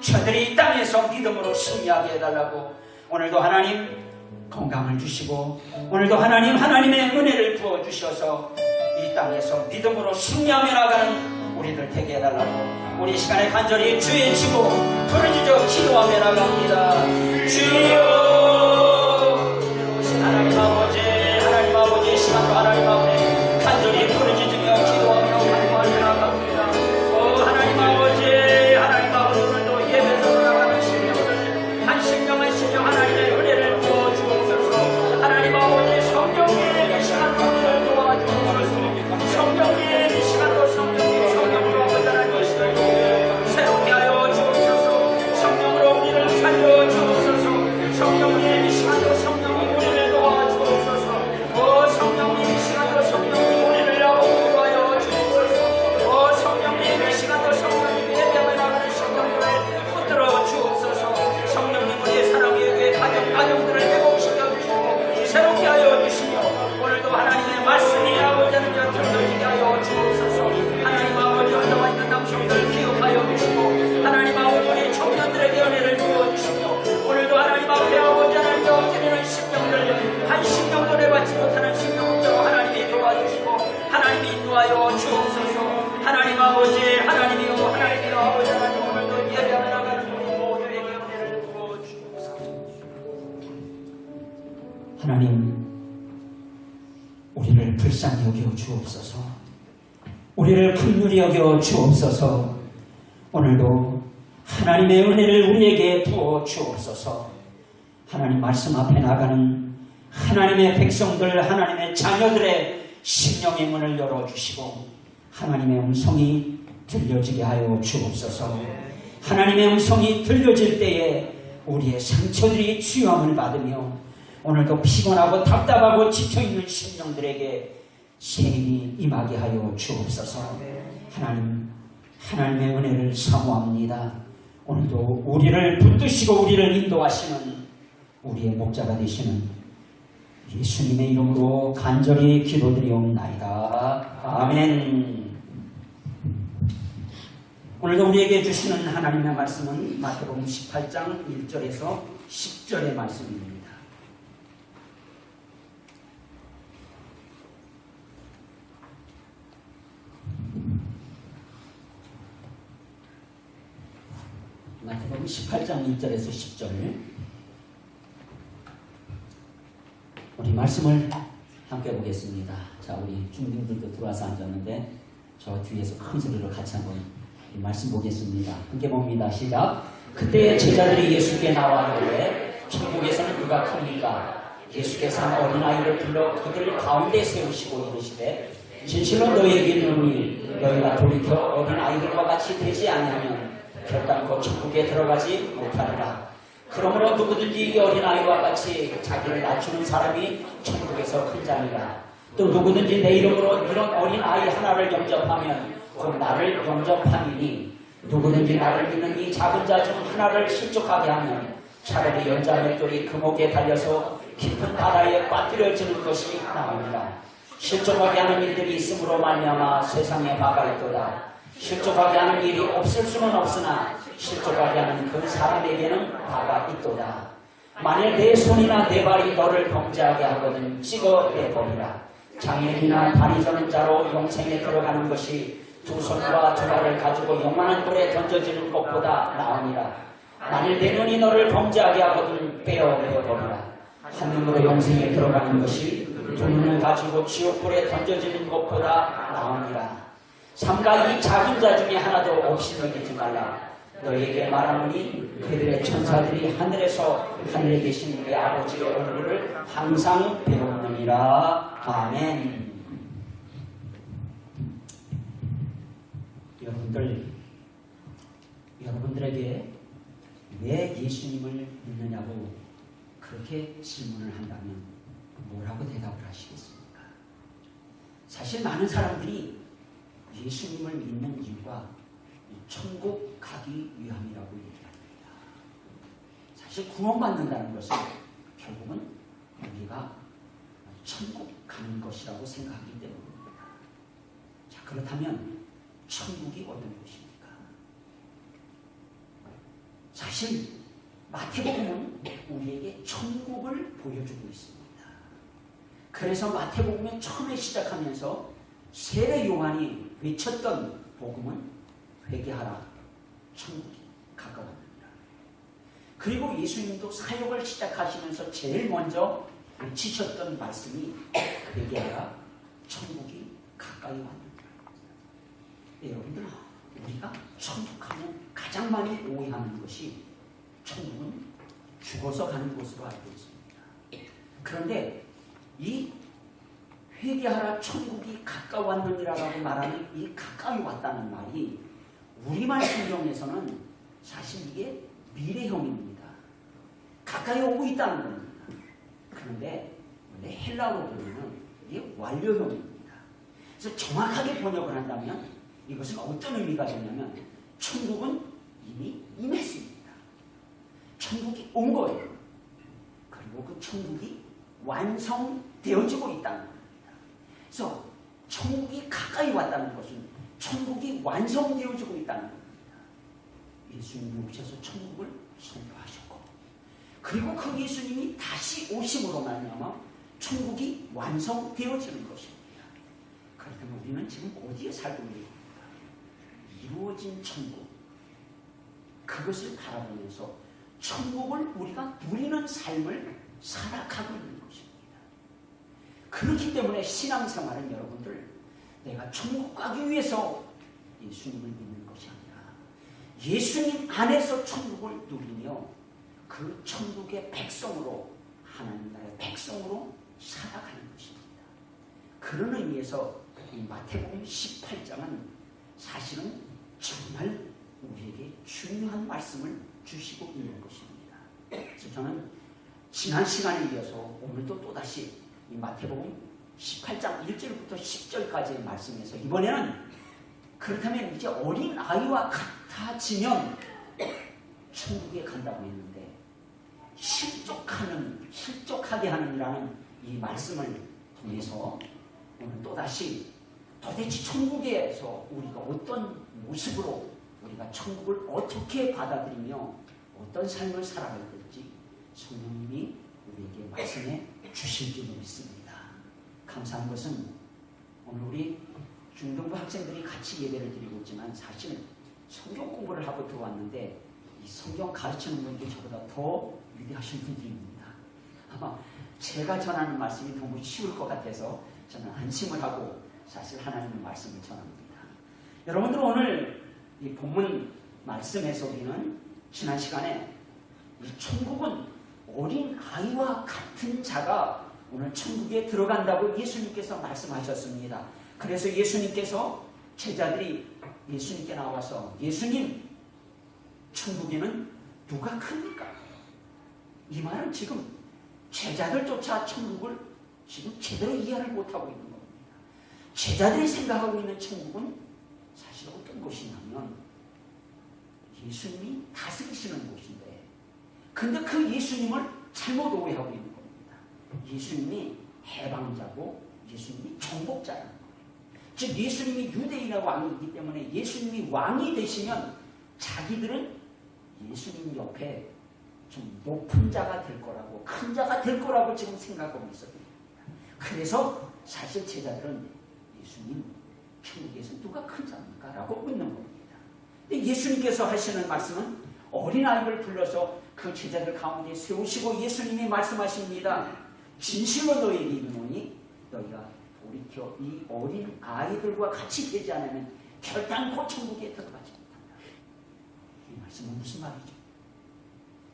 저들이 이 땅에서 믿음으로 승리하게 해달라고 오늘도 하나님 건강을 주시고 오늘도 하나님의 은혜를 부어주셔서 이 땅에서 믿음으로 승리하며 나가는 우리들 되게 해달라고 우리 시간에 간절히 주의 치고 부르짖어 기도하며 나갑니다. 주여 하나님 아버지 시간도 하나님 앞에 간절히 부르짖으며 기도하며 간구하며 나갑니다. 오 하나님 아버지 오늘도 예배로 나가는 심령들 한 심령 하나님의 은혜를 부어 주옵소서. 하나님 아버지 성령의 이 시간도 우리를 도와주옵소서. 성령의 이 시간도 성령으로 하나님 것을 새롭게 하여 주옵소서. 성령으로 우리를 살려 주옵소서. 성령의 이 시간도 성령이 우리를 도와주옵소서. 오 성령님 이 시간도 성령이 우리를 도와여 주옵소서. 오 성령님 이 시간도 성령님 예배하며 나가는 성령님을 붙들어 주옵소서. 성령님 우리의 사랑의 교회 가정들을 회복시켜 주시고 새롭게 하여 주시며 오늘도 하나님의 말씀이 아버지 하나님 들려지게 하여 주옵소서. 하나님 아버지 혼자와 있는 남성들 기억하여 주시고 하나님 아버지 우리 청년들에게 은혜를 부어주시며 오늘도 하나님 앞에 아버지 하나님 엎드리는 심령들 한 심령도 받지 못하는 심령들 하나님이 도와주시고 하나님이 인도하여 주옵소서. 하나님 아버지 하나님이여 아버지 하나님 오늘도 예배하며 나가는 우리 모두에게 은혜를 부어주옵소서. 하나님 우리를 불쌍히 여겨 주옵소서. 우리를 긍휼히 여겨 주옵소서. 오늘도 하나님의 은혜를 우리에게 부어 주옵소서. 하나님 말씀 앞에 나가는 하나님의 백성들 하나님의 자녀들의 심령의 문을 열어주시고 하나님의 음성이 들려지게 하여 주옵소서. 하나님의 음성이 들려질 때에 우리의 상처들이 치유함을 받으며 오늘도 피곤하고 답답하고 지쳐있는 심령들에게 샘이 임하게 하여 주옵소서. 하나님의 은혜를 사모합니다. 오늘도 우리를 붙드시고 우리를 인도하시는 우리의 목자가 되시는 예수님의 이름으로 간절히 기도드리옵나이다. 아멘. 오늘도 우리에게 주시는 하나님의 말씀은 마태복음 18장 1절에서 10절의 말씀입니다. 마태복음 18장 1절에서 10절 우리 말씀을 함께 보겠습니다. 자, 우리 중딩들도 들어와서 앉았는데 저 뒤에서 큰 소리로 같이 한번 이 말씀 보겠습니다. 함께 봅니다. 시작. 그때 제자들이 예수께 나와 이르되 천국에서는 누가 크니까? 예수께서 어린아이를 불러 그들 가운데 세우시고 이르시되 진실로 너희에게 이르노니 너희가 돌이켜 어린아이들과 같이 되지 아니하면 결단코 천국에 들어가지 못하리라. 그러므로 누구든지 이 어린아이와 같이 자기를 낮추는 사람이 천국에서 큰 자니라. 또 누구든지 내 이름으로 이런 어린아이 하나를 영접하면 곧 나를 영접하니니 누구든지 나를 믿는 이 작은 자 중 하나를 실족하게 하면 차라리 연자 맷돌이 금옥에 달려서 깊은 바다에 빠뜨려지는 것이 나옵니다. 실족하게 하는 일들이 있으므로 말미암아 세상에 바가 있도다. 실족하게 하는 일이 없을 수는 없으나 실족하게 하는 그 사람에게는 바가 있도다. 만일 내 손이나 내 발이 너를 범죄하게 하거든 찍어내버리라. 장애인이나 다리 저는 자로 영생에 들어가는 것이 두 손과 두 발을 가지고 영원한 돌에 던져지는 것보다 나으니라. 만일 내 눈이 너를 범죄하게 하거든 빼어내버리라. 한 눈으로 영생에 들어가는 것이 두 눈을 가지고 지옥불에 던져지는 것보다 나으니라. 삼가 이 작은 자 중에 하나도 없이 여기지 말라. 너희에게 말하노니 그들의 천사들이 하늘에 계신 우리 아버지의 얼굴을 항상 배우느니라. 아멘. 여러분들에게 왜 예수님을 믿느냐고 그렇게 질문을 한다면 뭐라고 대답을 하시겠습니까? 사실 많은 사람들이 예수님을 믿는 이유가 천국 가기 위함이라고 얘기합니다. 사실 구원받는다는 것은 결국은 우리가 천국 가는 것이라고 생각하기 때문입니다. 자, 그렇다면 천국이 어떤 곳입니까? 사실 마태복음은 우리에게 천국을 보여주고 있습니다. 그래서 마태복음은 처음에 시작하면서 세례 요한이 외쳤던 복음은 회개하라, 천국이 가까웠느니라. 그리고 예수님도 사역을 시작하시면서 제일 먼저 외치셨던 말씀이 회개하라, 천국이 가까이 왔느니라. 여러분들, 우리가 천국하면 가장 많이 오해하는 것이 천국은 죽어서 가는 곳으로 알고 있습니다. 그런데 이 회개하라 천국이 가까웠느니라라고 말하는 이 가까이 왔다는 말이 우리말 성경에서는 사실 이게 미래형입니다. 가까이 오고 있다는 겁니다. 그런데 원래 헬라어로 보면 이게 완료형입니다. 그래서 정확하게 번역을 한다면 이것은 어떤 의미가 되냐면 천국은 이미 임했습니다. 천국이 온 거예요. 그리고 그 천국이 완성되어지고 있다는 겁니다. 그래서 천국이 가까이 왔다는 것은 천국이 완성되어지고 있다는 겁니다. 예수님이 오셔서 천국을 선포하셨고 그리고 그 예수님이 다시 오심으로 말미암아 천국이 완성되어지는 것입니다. 그렇다면 우리는 지금 어디에 살고 있는 겁니까? 이루어진 천국, 그것을 바라보면서 천국을 우리가 누리는 삶을 살아가고 있는 것입니다. 그렇기 때문에 신앙생활은 여러분들, 내가 천국 가기 위해서 예수님을 믿는 것이 아니라 예수님 안에서 천국을 누리며 그 천국의 백성으로, 하나님 나라의 백성으로 살아가는 것입니다. 그런 의미에서 이 마태복음 18장은 사실은 정말 우리에게 중요한 말씀을 주시고 있는 것입니다. 그래서 저는 지난 시간에 이어서 오늘도 또다시 이 마태복음 18장 1절부터 10절까지의 말씀에서 이번에는 그렇다면 이제 어린 아이와 같아지면 천국에 간다고 했는데 실족하게 하는이라는 이 말씀을 통해서 오늘 또다시 도대체 천국에서 우리가 어떤 모습으로 우리가 천국을 어떻게 받아들이며 어떤 삶을 살아갈 될지 성령님이 우리에게 말씀해 주실 줄 믿습니다. 감사한 것은 오늘 우리 중등부 학생들이 같이 예배를 드리고 있지만 사실 성경 공부를 하고 들어왔는데 이 성경 가르치는 분들이 저보다 더 위대하신 분들입니다. 아마 제가 전하는 말씀이 너무 쉬울 것 같아서 저는 안심을 하고 사실 하나님의 말씀을 전합니다. 여러분들 오늘 이 본문 말씀에서 우리는 지난 시간에 이 천국은 어린 아이와 같은 자가 오늘 천국에 들어간다고 예수님께서 말씀하셨습니다. 그래서 예수님께서 제자들이 예수님께 나와서 예수님, 천국에는 누가 큽니까? 이 말은 지금 제자들조차 천국을 지금 제대로 이해를 못하고 있는 겁니다. 제자들이 생각하고 있는 천국은 사실 어떤 곳이냐면 예수님이 다스리시는 곳인데 근데 그 예수님을 잘못 오해하고 있는 겁니다. 예수님이 해방자고 예수님이 정복자라는 거예요. 즉 예수님이 유대인의 왕이기 때문에 예수님이 왕이 되시면 자기들은 예수님 옆에 좀 높은 자가 될 거라고 큰 자가 될 거라고 지금 생각하고 있었습니다. 그래서 사실 제자들은 예수님 천국에서 누가 큰 자입니까? 라고 묻는 겁니다. 근데 예수님께서 하시는 말씀은 어린아이를 불러서 그 제자들 가운데 세우시고 예수님이 말씀하십니다. 진실로 너희에게 이르노니 너희가 돌이켜 이 어린 아이들과 같이 되지 않으면 결단코 천국에 들어가지 못한다. 이 말씀은 무슨 말이죠?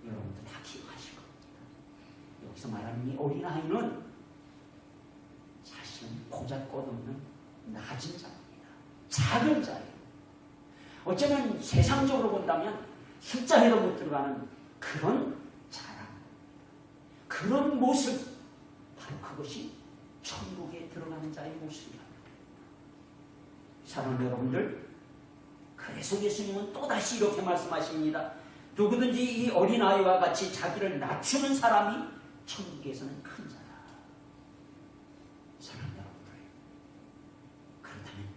여러분들 다 기억하실 겁니다. 여기서 말하는 이 어린아이는 사실은 보잘것없는 낮은 자입니다. 작은 자예요. 어쩌면 세상적으로 본다면 숫자에도 못 들어가는 그런 자랑, 그런 모습, 바로 그것이 천국에 들어가는 자의 모습이랍니다. 사랑하는 여러분들, 그래서 예수님은 또다시 이렇게 말씀하십니다. 누구든지 이 어린아이와 같이 자기를 낮추는 사람이 천국에서는 큰 자다. 사랑하는 여러분들, 그렇다면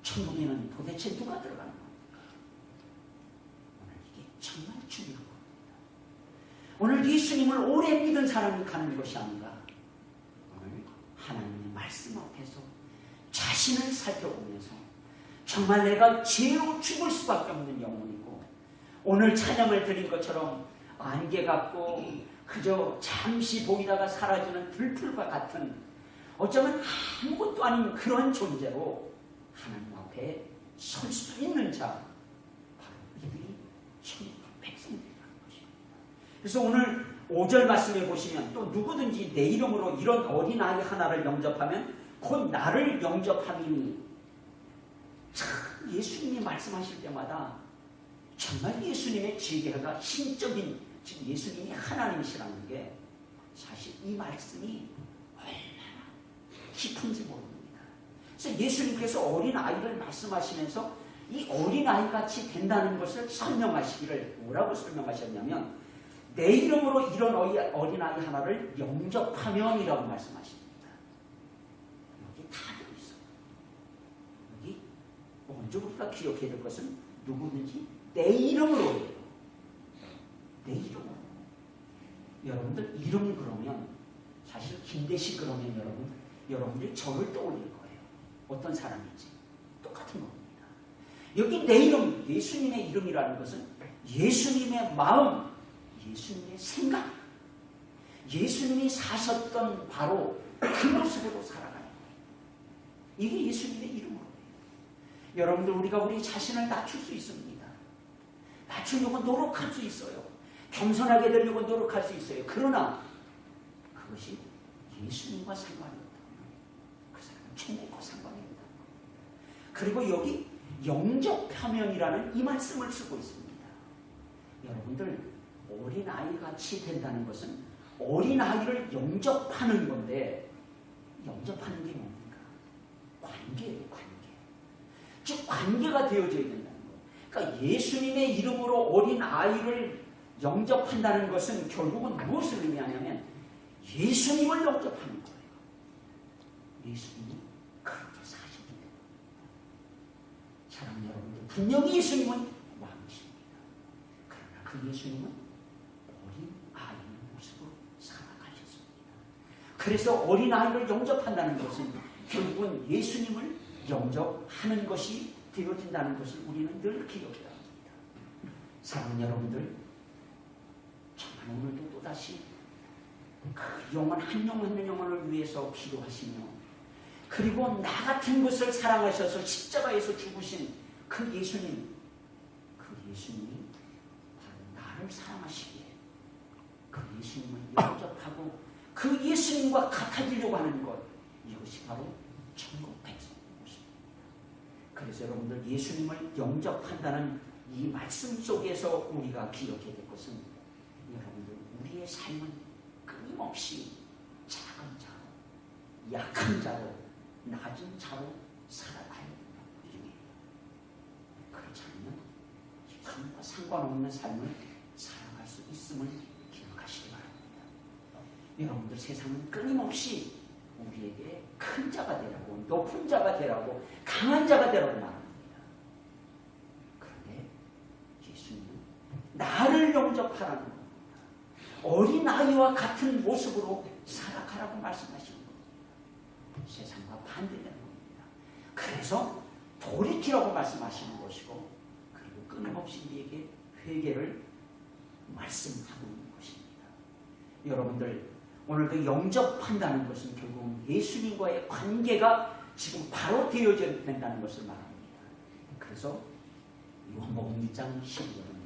천국에는 도대체 누가 들어가는 겁니까? 오늘 이게 정말 중요한 겁니다. 오늘 예수님을 오래 믿은 사람이 가는 것이 아니라 오늘 하나님의 말씀 앞에서 자신을 살펴보면서 정말 내가 죄로 죽을 수밖에 없는 영혼이고 오늘 찬양을 드린 것처럼 안개 같고 그저 잠시 보이다가 사라지는 들풀과 같은 어쩌면 아무것도 아닌 그런 존재로 하나님 앞에 설 수 있는 자, 바로 이들이 천국 백성들이라는 것입니다. 그래서 오늘 5절 말씀해 보시면 또 누구든지 내 이름으로 이런 어린아이 하나를 영접하면 곧 나를 영접함이니. 참 예수님이 말씀하실 때마다 정말 예수님의 지혜가 신적인, 즉 예수님이 하나님이시라는 게 사실 이 말씀이 얼마나 깊은지 모릅니다. 그래서 예수님께서 어린아이를 말씀하시면서 이 어린아이같이 된다는 것을 설명하시기를 뭐라고 설명하셨냐면 내 이름으로 이런 어린아이 하나를 영접하면이라고 말씀하십니다. 여기 다 들어있어요. 여기 먼저 우리가 기억해야 될 것은 누구든지 내 이름으로 해요. 내 이름으로. 여러분들 이름 그러면 사실 김대식 그러면 여러분들이 저를 떠올릴 거예요. 어떤 사람인지. 똑같은 겁니다. 여기 내 이름, 예수님의 이름이라는 것은 예수님의 마음, 예수님의 생각, 예수님이 사셨던 바로 그 모습으로 살아가는 거예요. 이게 예수님의 이름으로 해요. 여러분들 우리가 우리 자신을 낮출 수 있습니다. 낮추려고 노력할 수 있어요. 겸손하게 되려고 노력할 수 있어요. 그러나 그것이 예수님과 상관이 없다면 그 사람 천국과 상관이 없다. 그리고 여기 영접하면이라는 이 말씀을 쓰고 있습니다. 여러분들, 어린아이같이 된다는 것은 어린아이를 영접하는 건데, 영접하는 게 뭡니까? 관계예요, 관계. 즉 관계가 되어져야 된다는 거예요. 그러니까 예수님의 이름으로 어린아이를 영접한다는 것은 결국은 무엇을 의미하냐면 예수님을 영접하는 거예요. 예수님이 그렇게 사시기 때문에. 사랑하는 여러분들, 분명히 예수님은 왕이십니다. 그러나 그 예수님은 어린아이의 모습으로 살아가셨습니다. 그래서 어린아이를 영접한다는 것은 결국은 예수님을 영접하는 것이 되어진다는 것을 우리는 늘 기억해야 합니다. 사랑하는 여러분들, 정말 오늘도 또다시 그 영혼 한 영혼을 위해서 기도하시며, 그리고 나 같은 것을 사랑하셔서 십자가에서 죽으신 그 예수님이 바로 나를 사랑하시기에 그 예수님을 영접하고 그 예수님과 같아지려고 하는 것, 이것이 바로 천국 백성의 모습입니다. 그래서 여러분들, 예수님을 영접한다는 이 말씀 속에서 우리가 기억해야 될 것은, 여러분들, 우리의 삶은 끊임없이 작은 자로, 약한 자로, 낮은 자로 살아가야 된다는 얘기예요. 그렇지 않으면 예수님과 상관없는 삶을 살아갈 수 있음을 기억하시기 바랍니다. 여러분들, 세상은 끊임없이 우리에게 큰 자가 되라고, 높은 자가 되라고, 강한 자가 되라고 말합니다. 그런데 예수님은 나를 영접하라는 겁니다. 어린아이와 같은 모습으로 살아가라고 말씀하시는 겁니다. 세상과 반대되는 겁니다. 그래서 돌이키라고 말씀하시는 것이고, 그리고 끊임없이 우리에게 회개를 말씀하고 있는 것입니다. 여러분들, 오늘도 영접한다는 것은 결국 예수님과의 관계가 지금 바로 되어져야 된다는 것을 말합니다. 그래서 요한복음 1장 12절은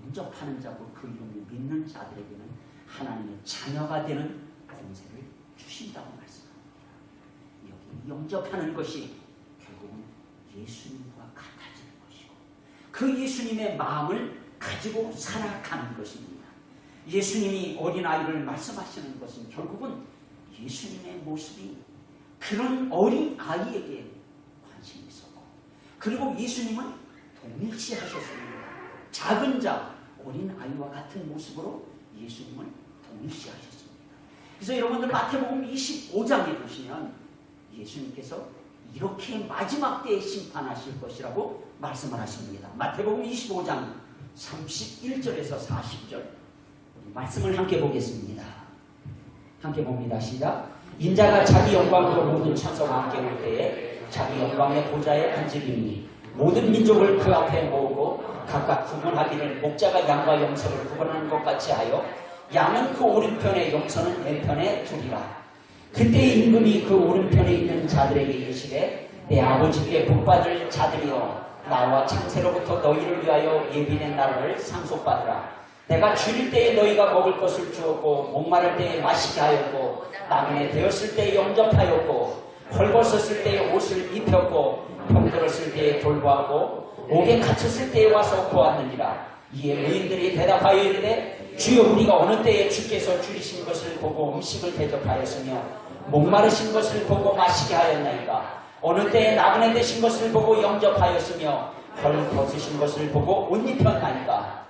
영접하는 자고 그 이름을 믿는 자들에게는 하나님의 자녀가 되는 권세를 주신다고 말씀합니다. 여기 영접하는 것이 결국은 예수님과 같아지는 것이고, 그 예수님의 마음을 가지고 살아가는 것입니다. 예수님이 어린아이를 말씀하시는 것은 결국은 예수님의 모습이 그런 어린아이에게 관심이 있었고, 그리고 예수님은 동일시하셨습니다. 작은 자, 어린아이와 같은 모습으로 예수님을 동일시하셨습니다. 그래서 여러분들, 마태복음 25장에 보시면 예수님께서 이렇게 마지막 때에 심판하실 것이라고 말씀을 하십니다. 마태복음 25장 31절에서 40절 말씀을 함께 보겠습니다. 함께 봅니다. 시작. 인자가 자기 영광으로 모든 천사와 함께 올 때에 자기 영광의 보좌에 앉으리니 모든 민족을 그 앞에 모으고 각각 구분하기를 목자가 양과 염소를 구분하는 것 같이 하여 양은 그 오른편에 염소는 왼편에 두리라. 그때 임금이 그 오른편에 있는 자들에게 이르시되 내 아버지께 복받을 자들이여, 나와 창세로부터 너희를 위하여 예비된 나라를 상속받으라. 내가 줄일 때에 너희가 먹을 것을 주었고, 목마를 때에 마시게 하였고, 나그네 되었을 때에 영접하였고, 헐벗었을 때에 옷을 입혔고, 병들었을 때에 돌보았고, 옥에 갇혔을 때에 와서 보았느니라. 이에 의인들이 대답하여 이르되 주여, 우리가 어느 때에 주께서 줄이신 것을 보고 음식을 대접하였으며 목마르신 것을 보고 마시게 하였나이까? 어느 때에 나그네 되신 것을 보고 영접하였으며 헐벗으신 것을 보고 옷 입혔나이까?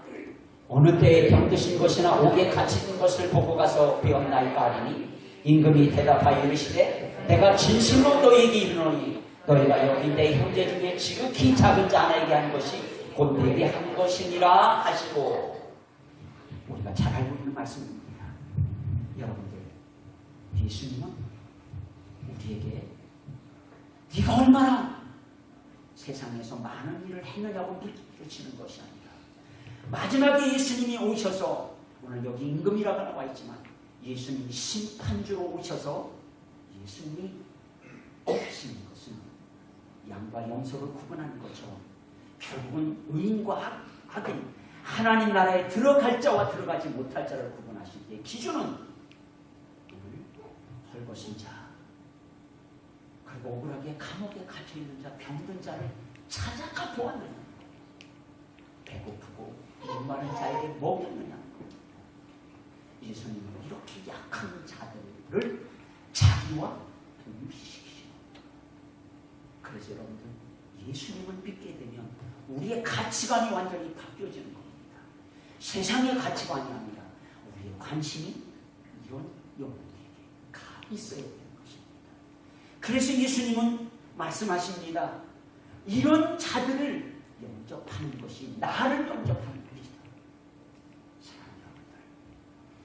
어느 때에 병드신 것이나 옥에 갇힌 것을 보고 가서 배웠나이까 하리니, 임금이 대답하여 이르시되 내가 진실로 너희에게 이르노니 너희가 여기 내 형제 중에 지극히 작은 자 하나에게 한 것이 곧 내게 한 것이니라 하시고. 우리가 잘 알고 있는 말씀입니다. 여러분들, 예수님은 우리에게 네가 얼마나 세상에서 많은 일을 했느냐고 물으시는 것이 아니라, 마지막에 예수님이 오셔서, 오늘 여기 임금이라고 나와 있지만 예수님이 심판주로 오셔서 예수님이 하시는 것은 양과 염소를 구분하는 것처럼 결국은 의인과 악인, 하나님 나라에 들어갈 자와 들어가지 못할 자를 구분하실 때 기준은 오늘 헐벗은 자, 그리고 억울하게 감옥에 갇혀있는 자, 병든 자를 찾아가 보았느냐, 배고프고 목마른 자에게 먹였느냐. 예수님은 이렇게 약한 자들을 자기와 동일시키시고, 그래서 여러분들 예수님을 믿게 되면 우리의 가치관이 완전히 바뀌어지는 겁니다. 세상의 가치관이 아니라 우리의 관심이 이런 영혼에게 가 있어야 되는 것입니다. 그래서 예수님은 말씀하십니다. 이런 자들을 영접하는 것이 나를 영접하는 것이다. 사랑하는 여러분들,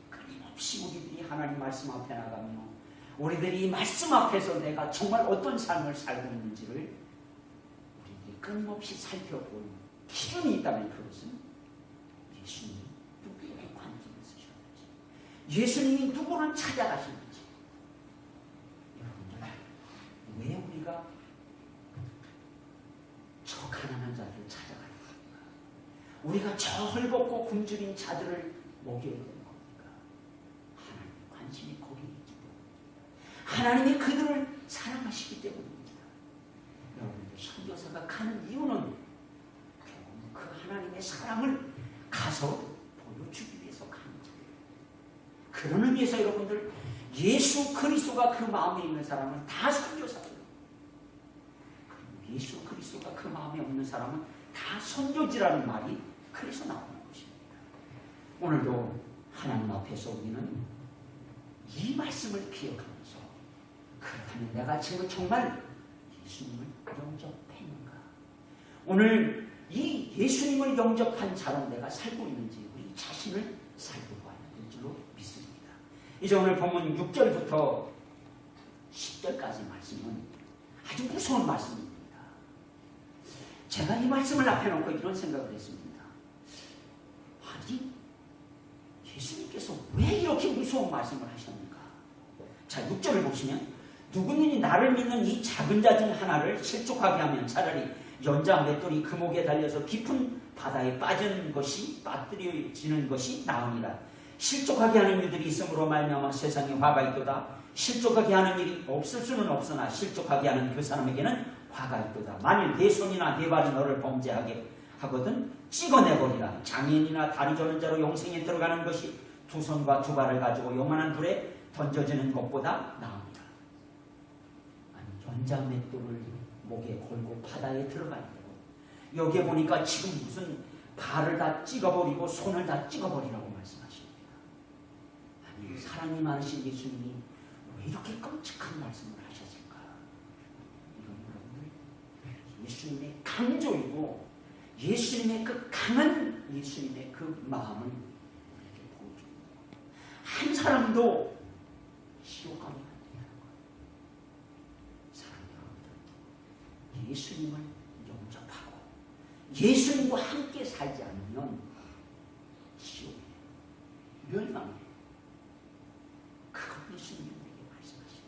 끊임없이 우리들이 하나님 말씀 앞에 나가며 우리들이 말씀 앞에서 내가 정말 어떤 삶을 살고 있는지를 우리들이 끊임없이 살펴보는 기준이 있다면 그것은 예수님이 누구에게 관심을 쓰셨는지, 예수님이 누구를 찾아가시는지. 여러분들, 왜 우리가 저 가난한 자들을 찾아가는 겁니까? 우리가 저 헐벗고 굶주린 자들을 먹여야 되는 겁니까? 하나님의 관심이 거기에 있기 때문입니다. 하나님이 그들을 사랑하시기 때문입니다. 여러분들, 선교사가 가는 이유는 결국 그 하나님의 사랑을 가서 보여주기 위해서 가는 거예요. 그런 의미에서 여러분들, 예수 그리스도가 그 마음에 있는 사람은 다 선교사예요. 예수 그리스도가 그 마음에 없는 사람은 다 선교지라는 말이 그래서 나오는 것입니다. 오늘도 하나님 앞에서 우리는 이 말씀을 기억하면서, 그렇다면 내가 지금 정말 예수님을 영접했는가? 오늘 이 예수님을 영접한 자로 내가 살고 있는지 우리 자신을 살펴봐야 될 줄로 믿습니다. 이제 오늘 본문 6절부터 10절까지 말씀은 아주 무서운 말씀입니다. 제가 이 말씀을 앞에 놓고 이런 생각을 했습니다. 아니, 예수님께서 왜 이렇게 무서운 말씀을 하셨는가? 자, 6절을 보시면, 누구든지 나를 믿는 이 작은 자 중 하나를 실족하게 하면 차라리 연장 맷돌이 금옥에 달려서 깊은 바다에 빠지는 것이, 빠뜨려지는 것이 나으니라. 실족하게 하는 일들이 있으므로 말미암아 세상에 화가 있도다. 실족하게 하는 일이 없을 수는 없으나 실족하게 하는 그 사람에게는 화가 있도다. 만일 내 손이나 내 발이 너를 범죄하게 하거든 찍어내버리라. 장애인이나 다리 저는 자로 영생에 들어가는 것이 두 손과 두 발을 가지고 요만한 불에 던져지는 것보다 나옵니다. 연장 맷돌을 목에 걸고 바다에 들어가야 돼요. 여기에 보니까 지금 무슨 발을 다 찍어버리고 손을 다 찍어버리라고 말씀하십니다. 아니, 사랑이 많으신 예수님이 왜 이렇게 끔찍한 말씀을 하셨을까? 이건 여러분들, 예수님의 강조이고 예수님의 그 강한 예수님의 그 마음을 우리에게 보여줍니다. 한 사람도 지옥 가면 안 된다는 거예요. 사랑하는 여러분들, 예수님을 영접하고 예수님과 함께 살지 않으면 지옥이에요. 멸망이에요. 그걸 예수님이 우리에게 말씀하시고,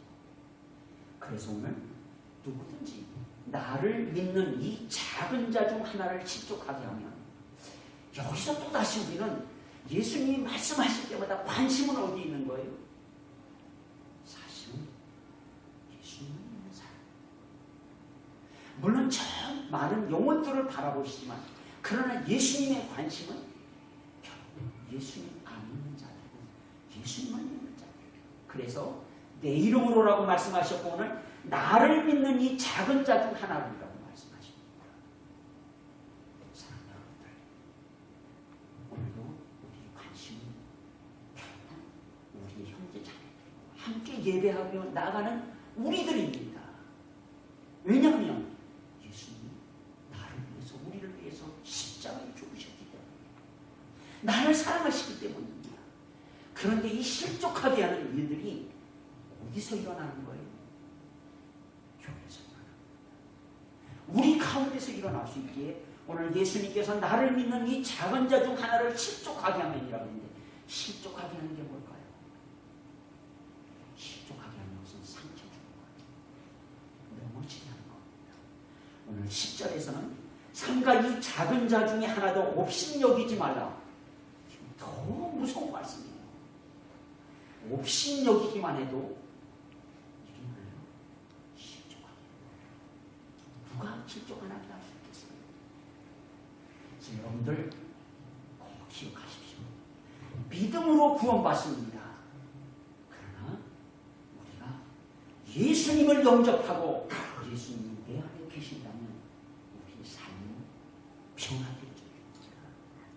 그래서 오늘 누구든지 나를 믿는 이 작은 자 중 하나를 실족하게 하면, 여기서 또다시 우리는 예수님이 말씀하실 때마다 관심은 어디 있는 거예요? 사실은 예수님을 믿는 사람. 물론 저 많은 영혼들을 바라보시지만, 그러나 예수님의 관심은 결국 예수님 안 믿는 자들이고 예수님을 믿는 자들. 그래서 내 이름으로라고 말씀하셨고, 오늘 나를 믿는 이 작은 자 중 하나라고 말씀하십니다. 사랑하는 여러분들, 오늘도 우리의 관심은 결국 우리의 형제자매들과 함께 예배하며 나가는 우리들입니다. 왜냐하면 예수님이 나를 위해서, 우리를 위해서 십자가에 죽으셨기 때문에, 나를 사랑하시기 때문입니다. 그런데 이 실족하게 하는 일들이 어디서 일어나는 거예요? 교회에서 일어납니다. 우리 가운데서 일어날 수 있기에 오늘 예수님께서 나를 믿는 이 작은 자 중 하나를 실족하게 하면이라고 했는데, 실족하게 하는 게 뭘까요? 실족하게 하는 것은 상처 주는 거예요. 넘어지게 하는 겁니다. 오늘 10절에서는 삼가 이 작은 자 중에 하나도 없인 여기지 말라. 더 무서운 말씀이에요. 없인 여기기만 해도 이게 뭐예요? 실족하게. 실족 안 하게 할 수 있겠어요? 그래서 여러분들 꼭 기억하십시오. 믿음으로 구원받습니다. 그러나 우리가 예수님을 영접하고 예수님이 내 안에 계신다면 우리의 삶은 변화되어져야 됩니다.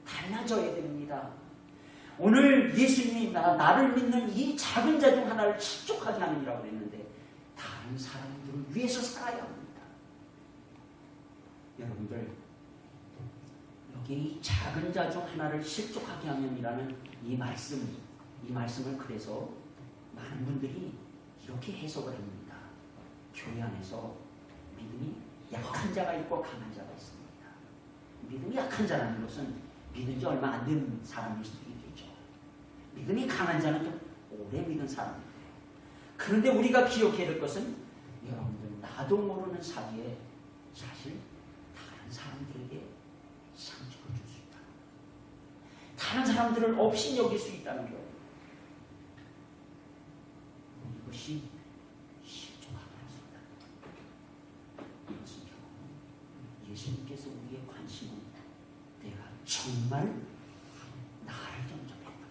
달라져야 됩니다. 오늘 예수님이 나를 믿는 이 작은 자 중 하나를 실족하게 하느니라고 그랬는데 다른 사람들을 위해서 살아야 합니다. 여러분들 여기 이 작은 자 중 하나를 실족하게 하면이라는 이 말씀을 그래서 많은 분들이 이렇게 해석을 합니다. 교회 안에서 믿음이 약한 자가 있고 강한 자가 있습니다. 믿음이 약한 자라는 것은 믿은 지 얼마 안 된 사람일 수도 있겠죠. 믿음이 강한 자는 좀 오래 믿은 사람입니다. 그런데 우리가 기억해야 될 것은 여러분들 나도 모르는 사이에 사실 다른 사람들에게 상처를 줄 수 있다. 다른 사람들을 없이 여길 수 있다는 거예요. 이것이 실족하게 할 수 있다. 이것은 결국 예수님께서 우리의 관심은 내가 정말 나를 영접했다.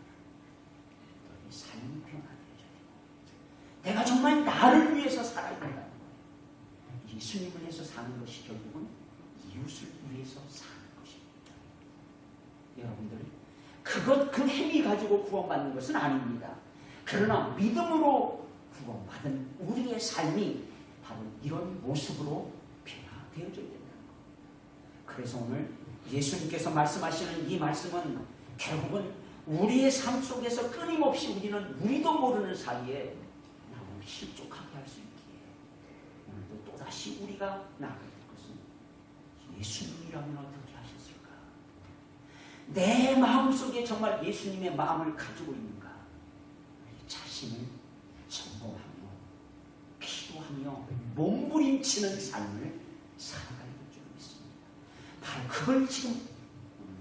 너의 삶이 변화되어져야 되고 내가 정말 나를 위해서 살아야 된다는 거예요. 예수님을 위해서 사는 것이 결국은 이웃을 위해서 사는 것입니다. 여러분들 그 행위 가지고 구원받는 것은 아닙니다. 그러나 믿음으로 구원받은 우리의 삶이 바로 이런 모습으로 변화되어져야 된다는 거예요. 그래서 오늘 예수님께서 말씀하시는 이 말씀은 결국은 우리의 삶 속에서 끊임없이 우리도 모르는 사이에 나를 실족하게 할 수 있기에 오늘도 또다시 우리가 나아가야 될 것은 예수님이라면 어떻게 하셨을까? 내 마음속에 정말 예수님의 마음을 가지고 있는가? 우리 자신을 점검하며 기도하며 몸부림치는 삶을 살아가야 될 줄 믿습니다. 바로 그걸 지금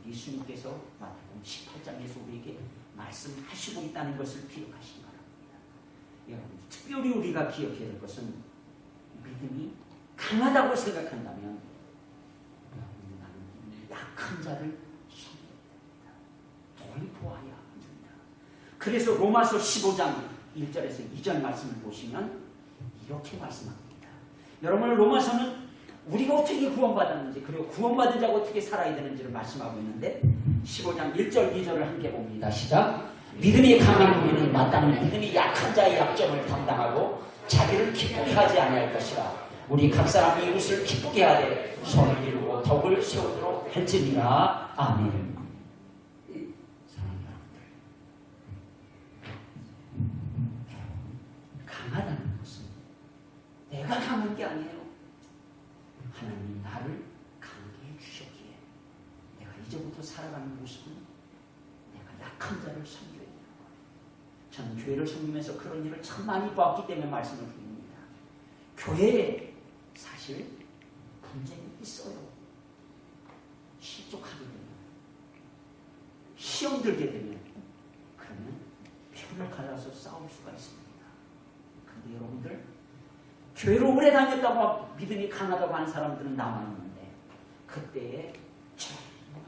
예수님께서 마태복음 18장에서 우리에게 말씀하시고 있다는 것을 기억하시기 바랍니다. 여러분, 특별히 우리가 기억해야 될 것은 믿음이 강하다고 생각한다면 나는 약한 자를 돌보아야 합니다. 그래서 로마서 15장 1절에서 2절 말씀을 보시면 이렇게 말씀합니다. 여러분, 로마서는 우리가 어떻게 구원받았는지 그리고 구원받은 자가 어떻게 살아야 되는지를 말씀하고 있는데 15장 1절 2절을 함께 봅니다. 시작. 믿음이 강한 우리는 마땅히 믿음이 약한 자의 약점을 담당하고 자기를 기쁘게 하지 아니할 것이라. 우리 각 사람이 이웃을 기쁘게 하되 손을 이루고 덕을 세우도록 할지니라. 아멘. 사랑하는 여러분들, 강하다는 것은 내가 강한 게 아니에요. 하나님이 나를 강하게 해주셨기에 내가 이제부터 살아가는 모습은 내가 약한 자를 섬겨야 되는 거예요. 저는 교회를 섬기면서 그런 일을 참 많이 보았기 때문에 말씀을 드립니다. 교회에 사실 분쟁이 있어요. 실족하게 되면, 시험 들게 되면 그러면 편을 갈라서 싸울 수가 있습니다. 그런데 여러분들 교회를 오래 다녔다고 믿음이 강하다고 하는 사람들은 남아있는데 그때에 정말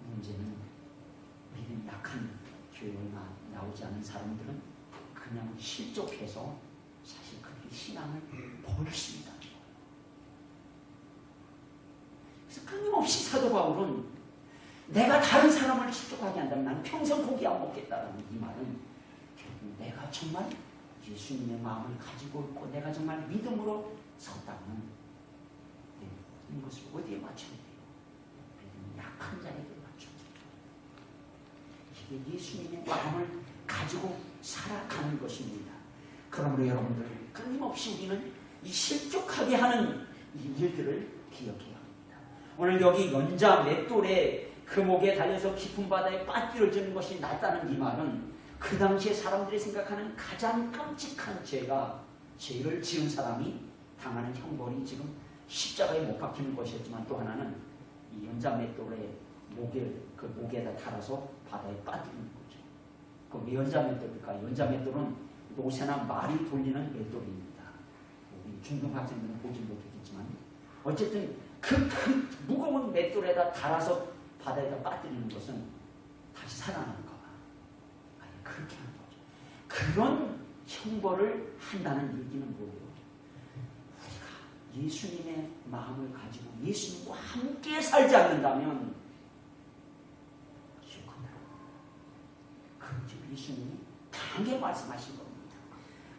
문제는 믿음이 약한 교회에 나오지 않는 사람들은 그냥 실족해서 사실 그렇게 신앙을 버렸습니다. 그래서 끊임없이 사도 바울은 내가 다른 사람을 실족하게 한다면 나는 평생 고기 안 먹겠다는 이 말은 결국 내가 정말 예수님의 마음을 가지고 있고 내가 정말 믿음으로 섰다면 내 모든 것을 어디에 맞춰야 돼요? 믿음이 약한 자에게 맞춰야 돼요. 이게 예수님의 마음을 가지고 살아가는 것입니다. 그러므로 여러분들 끊임없이 우리는 이 실족하게 하는 이 일들을 기억해야 합니다. 오늘 여기 연자 맷돌에 그 목에 달려서 깊은 바다에 빠뜨려지는 것이 낫다는 이 말은 그 당시에 사람들이 생각하는 가장 끔찍한 죄를 지은 사람이 당하는 형벌이 지금 십자가에 못 박히는 것이었지만 또 하나는 이 연자 맷돌에 목에다 달아서 바다에 빠뜨리는 거죠. 그 왜 연자 맷돌일까? 연자 맷돌은 노새나 말이 돌리는 맷돌입니다. 우리 중등 학생들은 보지 못했겠지만 어쨌든 그 무거운 맷돌에다 달아서 바다에다 빠뜨리는 것은 다시 살아나는가 봐. 아니, 그렇게 하는 거죠. 그런 형벌을 한다는 얘기는 뭐예요? 우리가 예수님의 마음을 가지고 예수님과 함께 살지 않는다면 기억합니다. 그 예수님이 강하게 말씀하신 겁니다.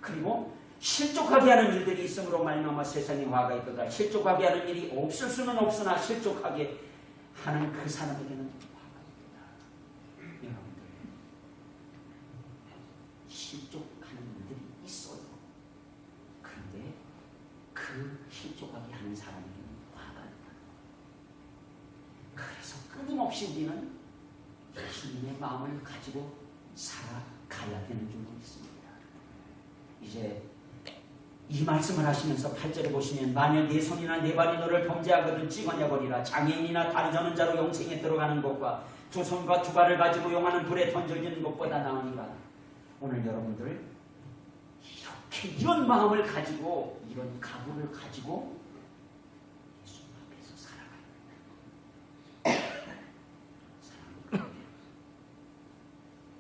그리고 실족하게 하는 일들이 있으므로 말미암아 세상에 화가 있도다. 실족하게 하는 일이 없을 수는 없으나 실족하게 하는 그 사람에게는 화가 있다. 여러분들, 실족하는 일들이 있어요. 그런데 그 실족하게 하는 사람에게는 화가 있다. 그래서 끊임없이 우리는 예수님의 마음을 가지고 살아가야 되는 줄로 믿습니다. 이제 이 말씀을 하시면서 8절에 보시면 만일 네 손이나 네 발이 너를 범죄하거든 찍어내버리라. 장애인이나 다리 저는 자로 영생에 들어가는 것과 두 손과 두 발을 가지고 용하는 불에 던져지는 것보다 나으니라. 오늘 여러분들 이렇게 이런 마음을 가지고 이런 각오를 가지고 예수님 앞에서 살아가야 됩니다.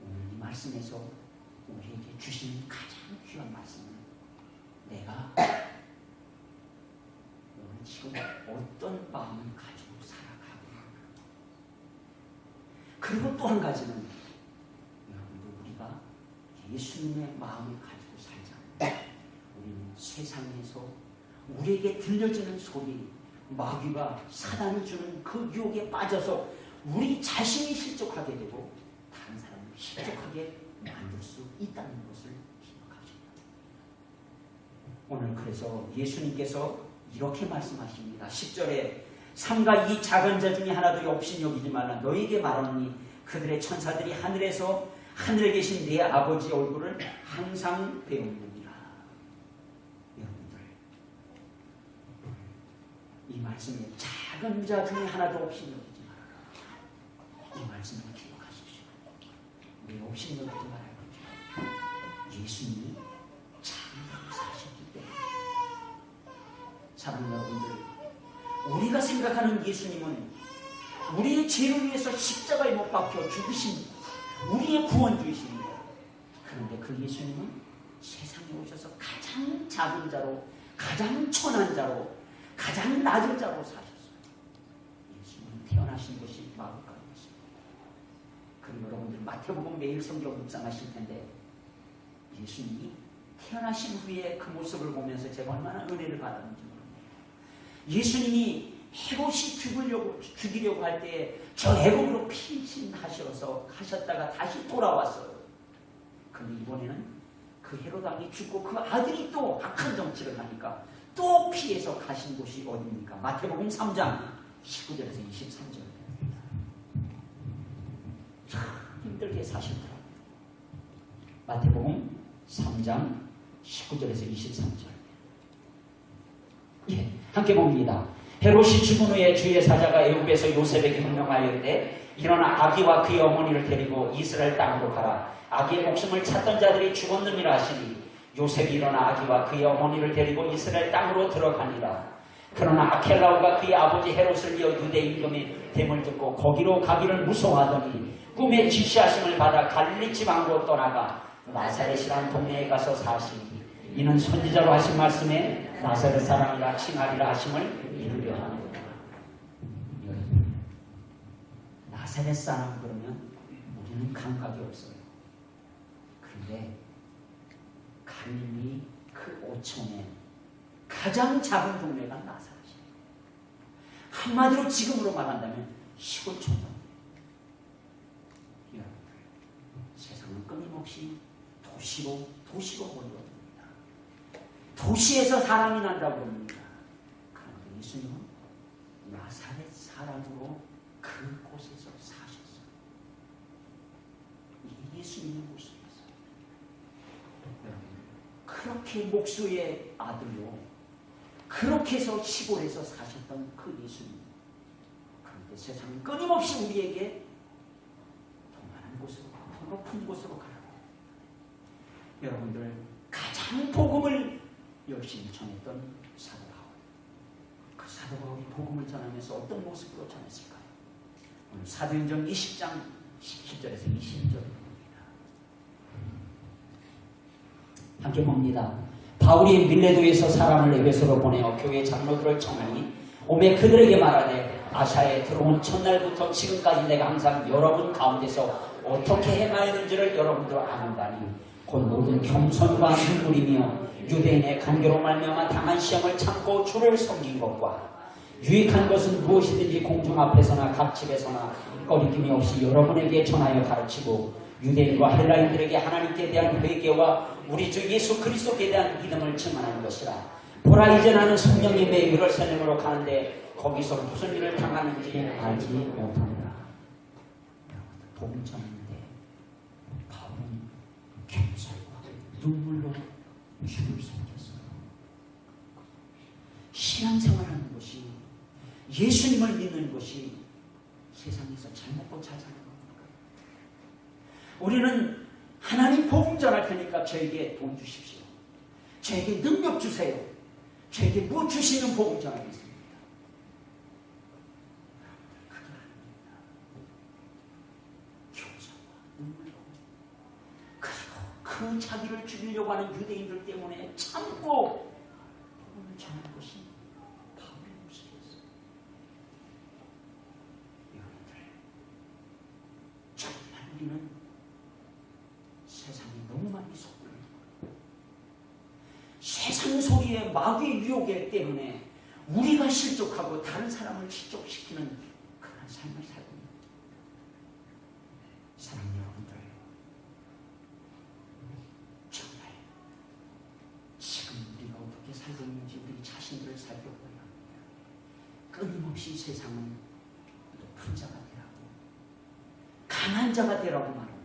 오늘 이 말씀에서 우리에게 주신 가장 귀한 말씀은 내가 오늘 지금 어떤 마음을 가지고 살아가고 있는가. 그리고 또 한 가지는 여러분들 우리가 예수님의 마음을 가지고 살자. 우리는 세상에서 우리에게 들려지는 소리, 마귀가 사단이 주는 그 유혹에 빠져서 우리 자신이 실족하게 되고 다른 사람을 실족하게 만들 수 있다는 것을 오늘 그래서 예수님께서 이렇게 말씀하십니다. 10절에 삼가 이 작은 자 중에 하나도 없이 여기지 말라. 너에게 말하노니 그들의 천사들이 하늘에 계신 내 아버지 얼굴을 항상 배우느니라. 여러분들 이 말씀에 작은 자 중에 하나도 없이 여기지 말아라. 이 말씀을 기억하십시오. 우리 없이 여기지 말아야 예수님이 사랑하는 여러분들, 우리가 생각하는 예수님은 우리의 죄를 위해서 십자가에 못 박혀 죽으신 우리의 구원주이십니다. 그런데 그 예수님은 세상에 오셔서 가장 작은 자로, 가장 천한 자로, 가장 낮은 자로 사셨어요. 예수님은 태어나신 것이 마구간이었습니다. 그리고 여러분들 마태복음 매일 성경 묵상하실 텐데 예수님이 태어나신 후에 그 모습을 보면서 제가 얼마나 은혜를 받았는지 모릅니다. 예수님이 헤롯이 죽이려고 할 때 저 애굽으로 피신하셨다가 다시 돌아왔어요. 그런데 이번에는 그 헤롯 왕이 죽고 그 아들이 또 악한 정치를 하니까 또 피해서 가신 곳이 어디입니까? 마태복음 3장 19절에서 23절입니다. 참 힘들게 사셨더라고요. 마태복음 3장 19절에서 23절. 예, 함께 봅니다. 헤롯이 죽은 후에 주의 사자가 애굽에서 요셉에게 명하였되 일어나 아기와 그의 어머니를 데리고 이스라엘 땅으로 가라. 아기의 목숨을 찾던 자들이 죽었느니라 하시니 요셉이 일어나 아기와 그의 어머니를 데리고 이스라엘 땅으로 들어가니라. 그러나 아켈라오가 그의 아버지 헤롯을 이어 유대 임금의 됨을 듣고 거기로 가기를 무서워하더니 꿈에 지시하심을 받아 갈릴리 지방으로 떠나가 나사렛이라는 동네에 가서 사시니 이는 선지자로 하신 말씀에 나사렛 사람이라 칭하리라 하심을 이루려 하는구나. 나사렛 사람 그러면 우리는 감각이 없어요. 그런데 갈릴리 그 오천에 가장 작은 동네가 나사렛이에요. 한마디로 지금으로 말한다면 시골촌입니다. 여러분들, 세상은 끊임없이 도시로 몰려옵니다. 도시에서 사람이 난다고 합니다. 그런데 예수님은 나사렛 사람으로 그곳에서 사셨어요. 이게 예수님의 모습이었어요. 여러분, 그렇게 목수의 아들로 그렇게 해서 시골에서 사셨던 그 예수님. 그런데 세상은 끊임없이 우리에게 더 많은 곳으로, 더 높은 곳으로 가라고. 여러분들 가장 복음을 열심히 전했던 사도 바울. 사도 바울이 복음을 전하면서 어떤 모습으로 전했을까요? 오늘 사도행전 20장 17절에서 22절입니다. 함께 봅니다. 바울이 밀레도에서 사람을 에베소로 보내어 교회 장로들을 청하니 오매 그들에게 말하되 아시아에 들어온 첫날부터 지금까지 내가 항상 여러분 가운데서 어떻게 행하였는지를 여러분도 아는다니 곧 모든 겸손과 눈물이며 유대인의 간교로 말미암아 당한 시험을 참고 주를 섬긴 것과 유익한 것은 무엇이든지 공중 앞에서나 각 집에서나 꺼리낌이 없이 여러분에게 전하여 가르치고 유대인과 헬라인들에게 하나님께 대한 회개와 우리 주 예수 그리스도께 대한 믿음을 증언하는 것이라. 보라 이제 나는 성령님의 예루살렘으로 가는데 거기서 무슨 일을 당하는지 알지 못한다. 복음 전하는데 바울은 겸손과 눈물로 주를 섬겼어요. 신앙생활하는 것이, 예수님을 믿는 것이 세상에서 잘 먹고 잘 사는 겁니까? 우리는 하나님 복음 전할 테니까 저에게 돈 주십시오, 저에게 능력 주세요, 저에게 뭐 주시면 복음 전하겠습니다. 그게 아닙니다. 겸손과 눈물로, 그리고 그 자기를 죽이려고 하는 유대인들 때문에 참고 복음을 전하는 것이 바울의 모습이었어요. 여러분들, 정말 우리는 세상에 너무 많이 속고 있는 거예요. 세상 소리에 마귀의 유혹에 때문에 우리가 실족하고 다른 사람을 실족시키는 그런 삶을 살고 있는 거예요. 사랑하는 여러분들, 정말 지금 우리가 어떻게 살고 있는지 우리 자신들을 살펴보야 합니다. 끊임없이 세상은 높은 자가 되라고, 강한 자가 되라고 말합니다.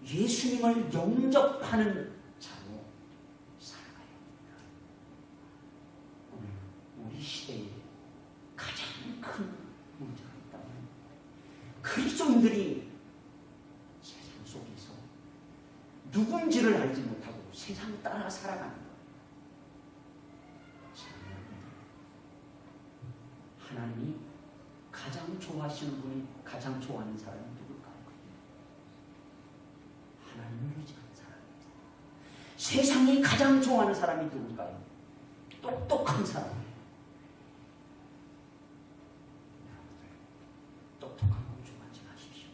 예수님을 영접하는 자로 살아가야 합니다. 오늘 우리 시대에 가장 큰 문제가 있다면 그리스도인들이 세상 속에서 누군지를 알지 못하고 세상 따라 살아가는 거예요. 하나님이 가장 좋아하시는 분이, 가장 좋아하는 사람이 누굴까요? 하나님을 의지하는 사람. 세상이 가장 좋아하는 사람이 누굴까요? 똑똑한 사람이에요. 똑똑한 걸 좋아하지 마십시오.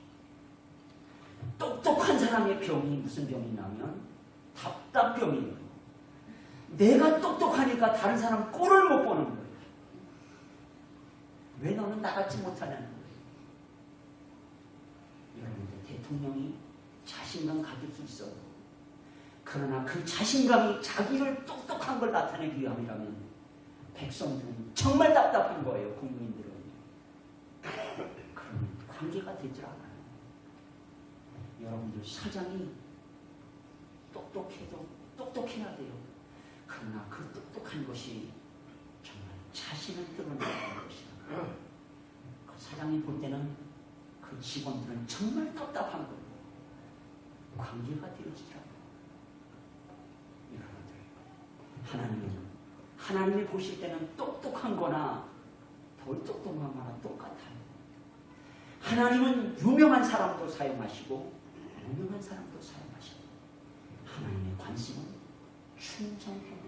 똑똑한 사람의 병이 무슨 병이냐면 답답병이에요. 내가 똑똑하니까 다른 사람 꼴을 못 보는 거예요. 왜 너는 나같지 못하냐는 거예요. 여러분들, 대통령이 자신감 가질 수 있어요. 그러나 그 자신감이 자기를 똑똑한 걸 나타내기 위함이라면 백성들은 정말 답답한 거예요. 국민들은. 그런 관계가 되질 않아요. 여러분들, 사장이 똑똑해도 똑똑해야 돼요. 그러나 그 똑똑한 것이 정말 자신을 드러내는 것이다. 그 사장이 볼 때는 그 직원들은 정말 답답한 거예요. 관계가 되어지라고. 여러분들, 하나님이 보실 때는 똑똑한 거나 덜 똑똑한 거나 똑같아요. 하나님은 유명한 사람도 사용하시고 무명한 사람도 사용하시고, 하나님의 관심은 충성했느냐,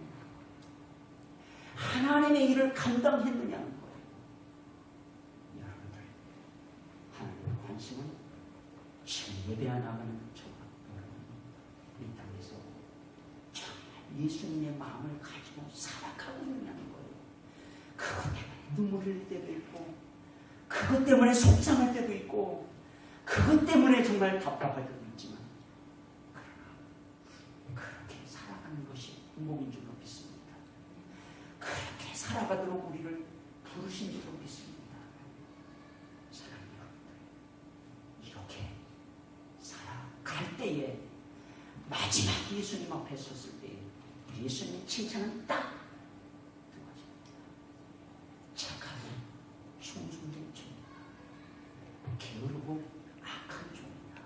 하나님의 일을 감당했느냐는 거예요. 여러분들, 하나님의 관심은 지금 예배 안 나가는 이 땅에서 정말 예수님의 마음을 가지고 살아가고 있냐는 거예요. 그것 때문에 눈물 흘릴 때도 있고, 그것 때문에 속상할 때도 있고, 그것 때문에 정말 답답할 때도 있지만, 그러나 그렇게 살아가는 것이 행복인 줄 믿습니다. 그렇게 살아가도록 우리를 부르신 줄 믿습니다. 사랑하는 여러분들, 이렇게 살아갈 때에 마지막 예수님 앞에 섰을 때 예수님의 칭찬은 딱 두 가지입니다. 착하고 충성된 종이다, 게으르고 악한 종이다.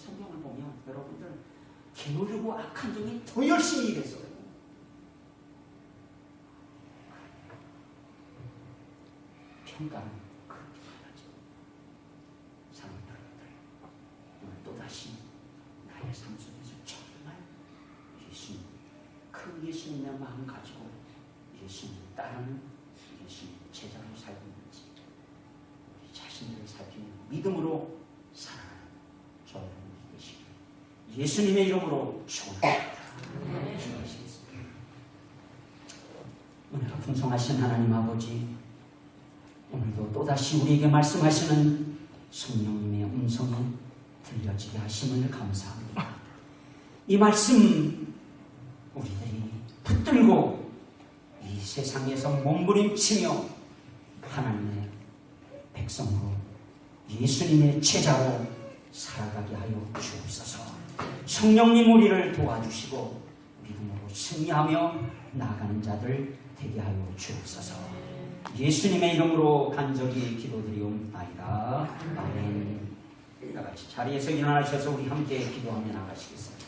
성경을 보면 여러분들 게으르고 악한 종이 더 열심히 일했어요. 평가는 그렇게 말하죠. 사랑하는 여러분들, 오늘 또다시 나의 삶 속에서 정말 예수님, 그 예수님의 마음 가지고 예수님을 따르는 예수님 제자로 살고 있는지 우리 자신들을 살피는 믿음으로 살아가는 저와 여러분이 되시길 예수님의 이름으로 축원합니다. 기도하시겠습니다. 은혜가 풍성하신 하나님 아버지, 오늘도 또다시 우리에게 말씀하시는 성령님의 음성이 들려지게 하심을 감사합니다. 이 말씀 우리들이 붙들고 이 세상에서 몸부림치며 하나님의 백성으로 예수님의 제자로 살아가게 하여 주옵소서. 성령님 우리를 도와주시고 믿음으로 승리하며 나아가는 자들 되게 하여 주옵소서. 예수님의 이름으로 간절히 기도드리옵나이다. 아멘. 다같이 자리에서 일어나셔서 우리 함께 기도하며 나가시겠습니다.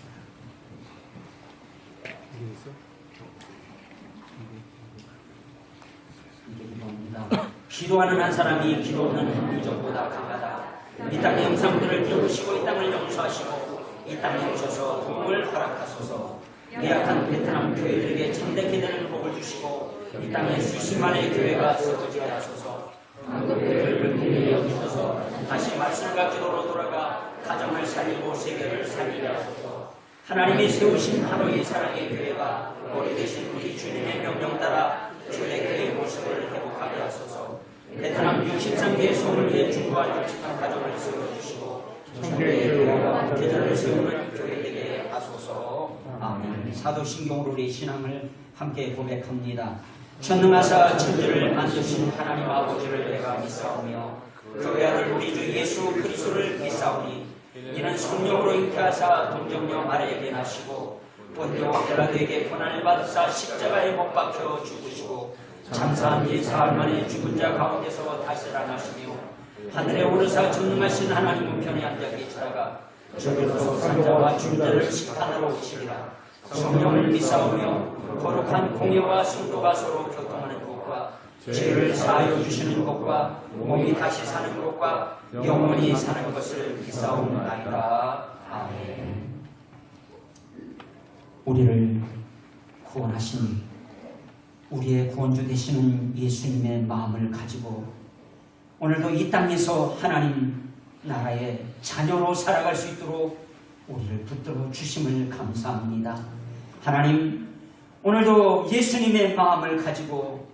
이게 기도입니다. 기도하는 한 사람이 기도하는 무적보다 강하다. 이 땅의 영상들을 비우시고 이 땅을 용서하시고 이 땅에 오셔서 도움을 허락하소서. 예약한 베트남 교회들에게 참되게 되는 복을 주시고 이 땅에 수십만의 교회가 세워지게 하소서. 한국교회를 불편히 여기셔서 다시 말씀과 기도로 돌아가 가정을 살리고 세계를 살리게 하소서. 하나님이 세우신 하루의 사랑의 교회가 머리 대신 우리 주님의 명령 따라 초대교회의 모습을 회복하게 하소서. 베트남 63개의 소을 위해 중보할 끔찍한 가정을 세워주시고 천개의 교회가 계절을 세우는 교회 되게 하소서. 아멘. 사도신경으로 우리 신앙을 함께 고백합니다. 전능하사 천지를 만드신 하나님 아버지를 내가 믿사오며 그 외아들 우리 주 예수 그리스도를 믿사오니 이는 성령으로 잉태하사 동정녀 마리아에게 나시고 본디오 빌라도에게 고난을 받으사 십자가에 못 박혀 죽으시고 장사한 지 사흘 만에 죽은 자 가운데서 다시 살아나시며 하늘에 오르사 전능하신 하나님 우편에 앉아 계시다가 저기로서 산자와 죽은 자를 심판하러 오시리라. 성령을 믿사오며 거룩한 공예와 성도가 서로 교통하는 것과 죄를 사하여 주시는 것과 몸이 다시 사는 것과 영원히 사는 것을 믿사옵나이다. 아멘. 우리를 구원하신 우리의 구원주 되시는 예수님의 마음을 가지고 오늘도 이 땅에서 하나님 나라의 자녀로 살아갈 수 있도록 우리를 붙들어 주심을 감사합니다. 하나님, 오늘도 예수님의 마음을 가지고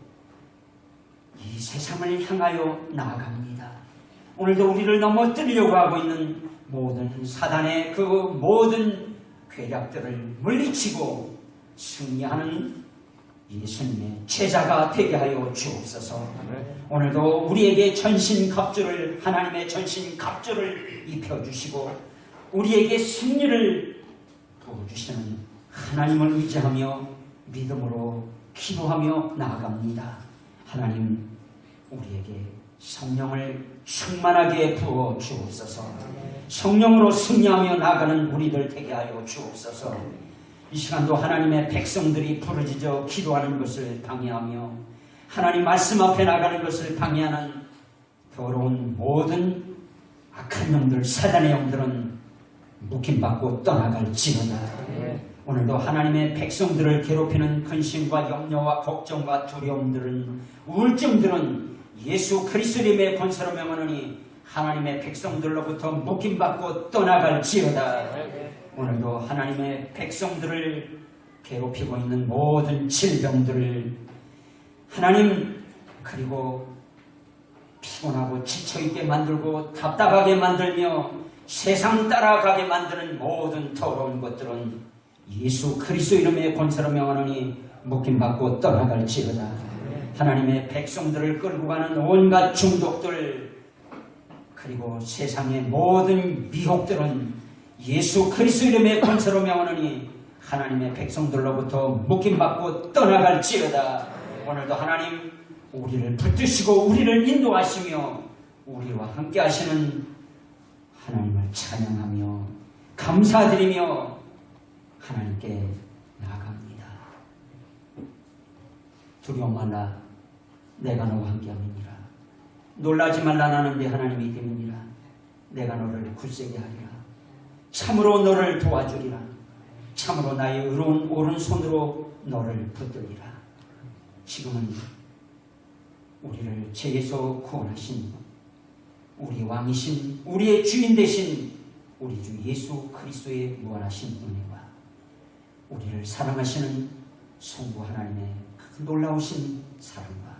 이 세상을 향하여 나아갑니다. 오늘도 우리를 넘어뜨리려고 하고 있는 모든 사단의 그 모든 괴략들을 물리치고 승리하는 예수님의 제자가 되게 하여 주옵소서. 오늘도 우리에게 전신갑주를 하나님의 전신갑주를 입혀주시고 우리에게 승리를 부어주시는 하나님을 의지하며 믿음으로 기도하며 나아갑니다. 하나님, 우리에게 성령을 충만하게 부어 주옵소서. 성령으로 승리하며 나아가는 우리들 되게 하여 주옵소서. 이 시간도 하나님의 백성들이 부르짖어 기도하는 것을 방해하며 하나님 말씀 앞에 나가는 것을 방해하는 더러운 모든 악한 영들, 사단의 영들은 묶임받고 떠나갈지어다. 오늘도 하나님의 백성들을 괴롭히는 근심과 염려와 걱정과 두려움들은, 우울증들은 예수 그리스도의 권세로 명하노니 하나님의 백성들로부터 묶임받고 떠나갈지어다. 오늘도 하나님의 백성들을 괴롭히고 있는 모든 질병들을 하나님, 그리고 피곤하고 지쳐있게 만들고 답답하게 만들며 세상 따라가게 만드는 모든 더러운 것들은 예수 그리스도 이름의 권세로 명하노니 묶임받고 떠나갈지어다. 하나님의 백성들을 끌고 가는 온갖 중독들, 그리고 세상의 모든 미혹들은 예수 그리스도 이름의 권세로 명하노니 하나님의 백성들로부터 묶임받고 떠나갈지어다. 오늘도 하나님, 우리를 붙드시고 우리를 인도하시며 우리와 함께 하시는 하나님을 찬양하며 감사드리며 하나님께 나아갑니다. 두려움 말라, 내가 너와 함께함이니라. 놀라지 말라, 나는 네 하나님이 됨이니라. 내가 너를 굳세게 하리라. 참으로 너를 도와주리라. 참으로 나의 의로운 오른손으로 너를 붙들리라. 지금은 우리를 죄에서 구원하신 우리 왕이신 우리의 주인 되신 우리 주 예수 그리스도의 무한하신 은혜와 우리를 사랑하시는 성부 하나님의 그 놀라우신 사랑과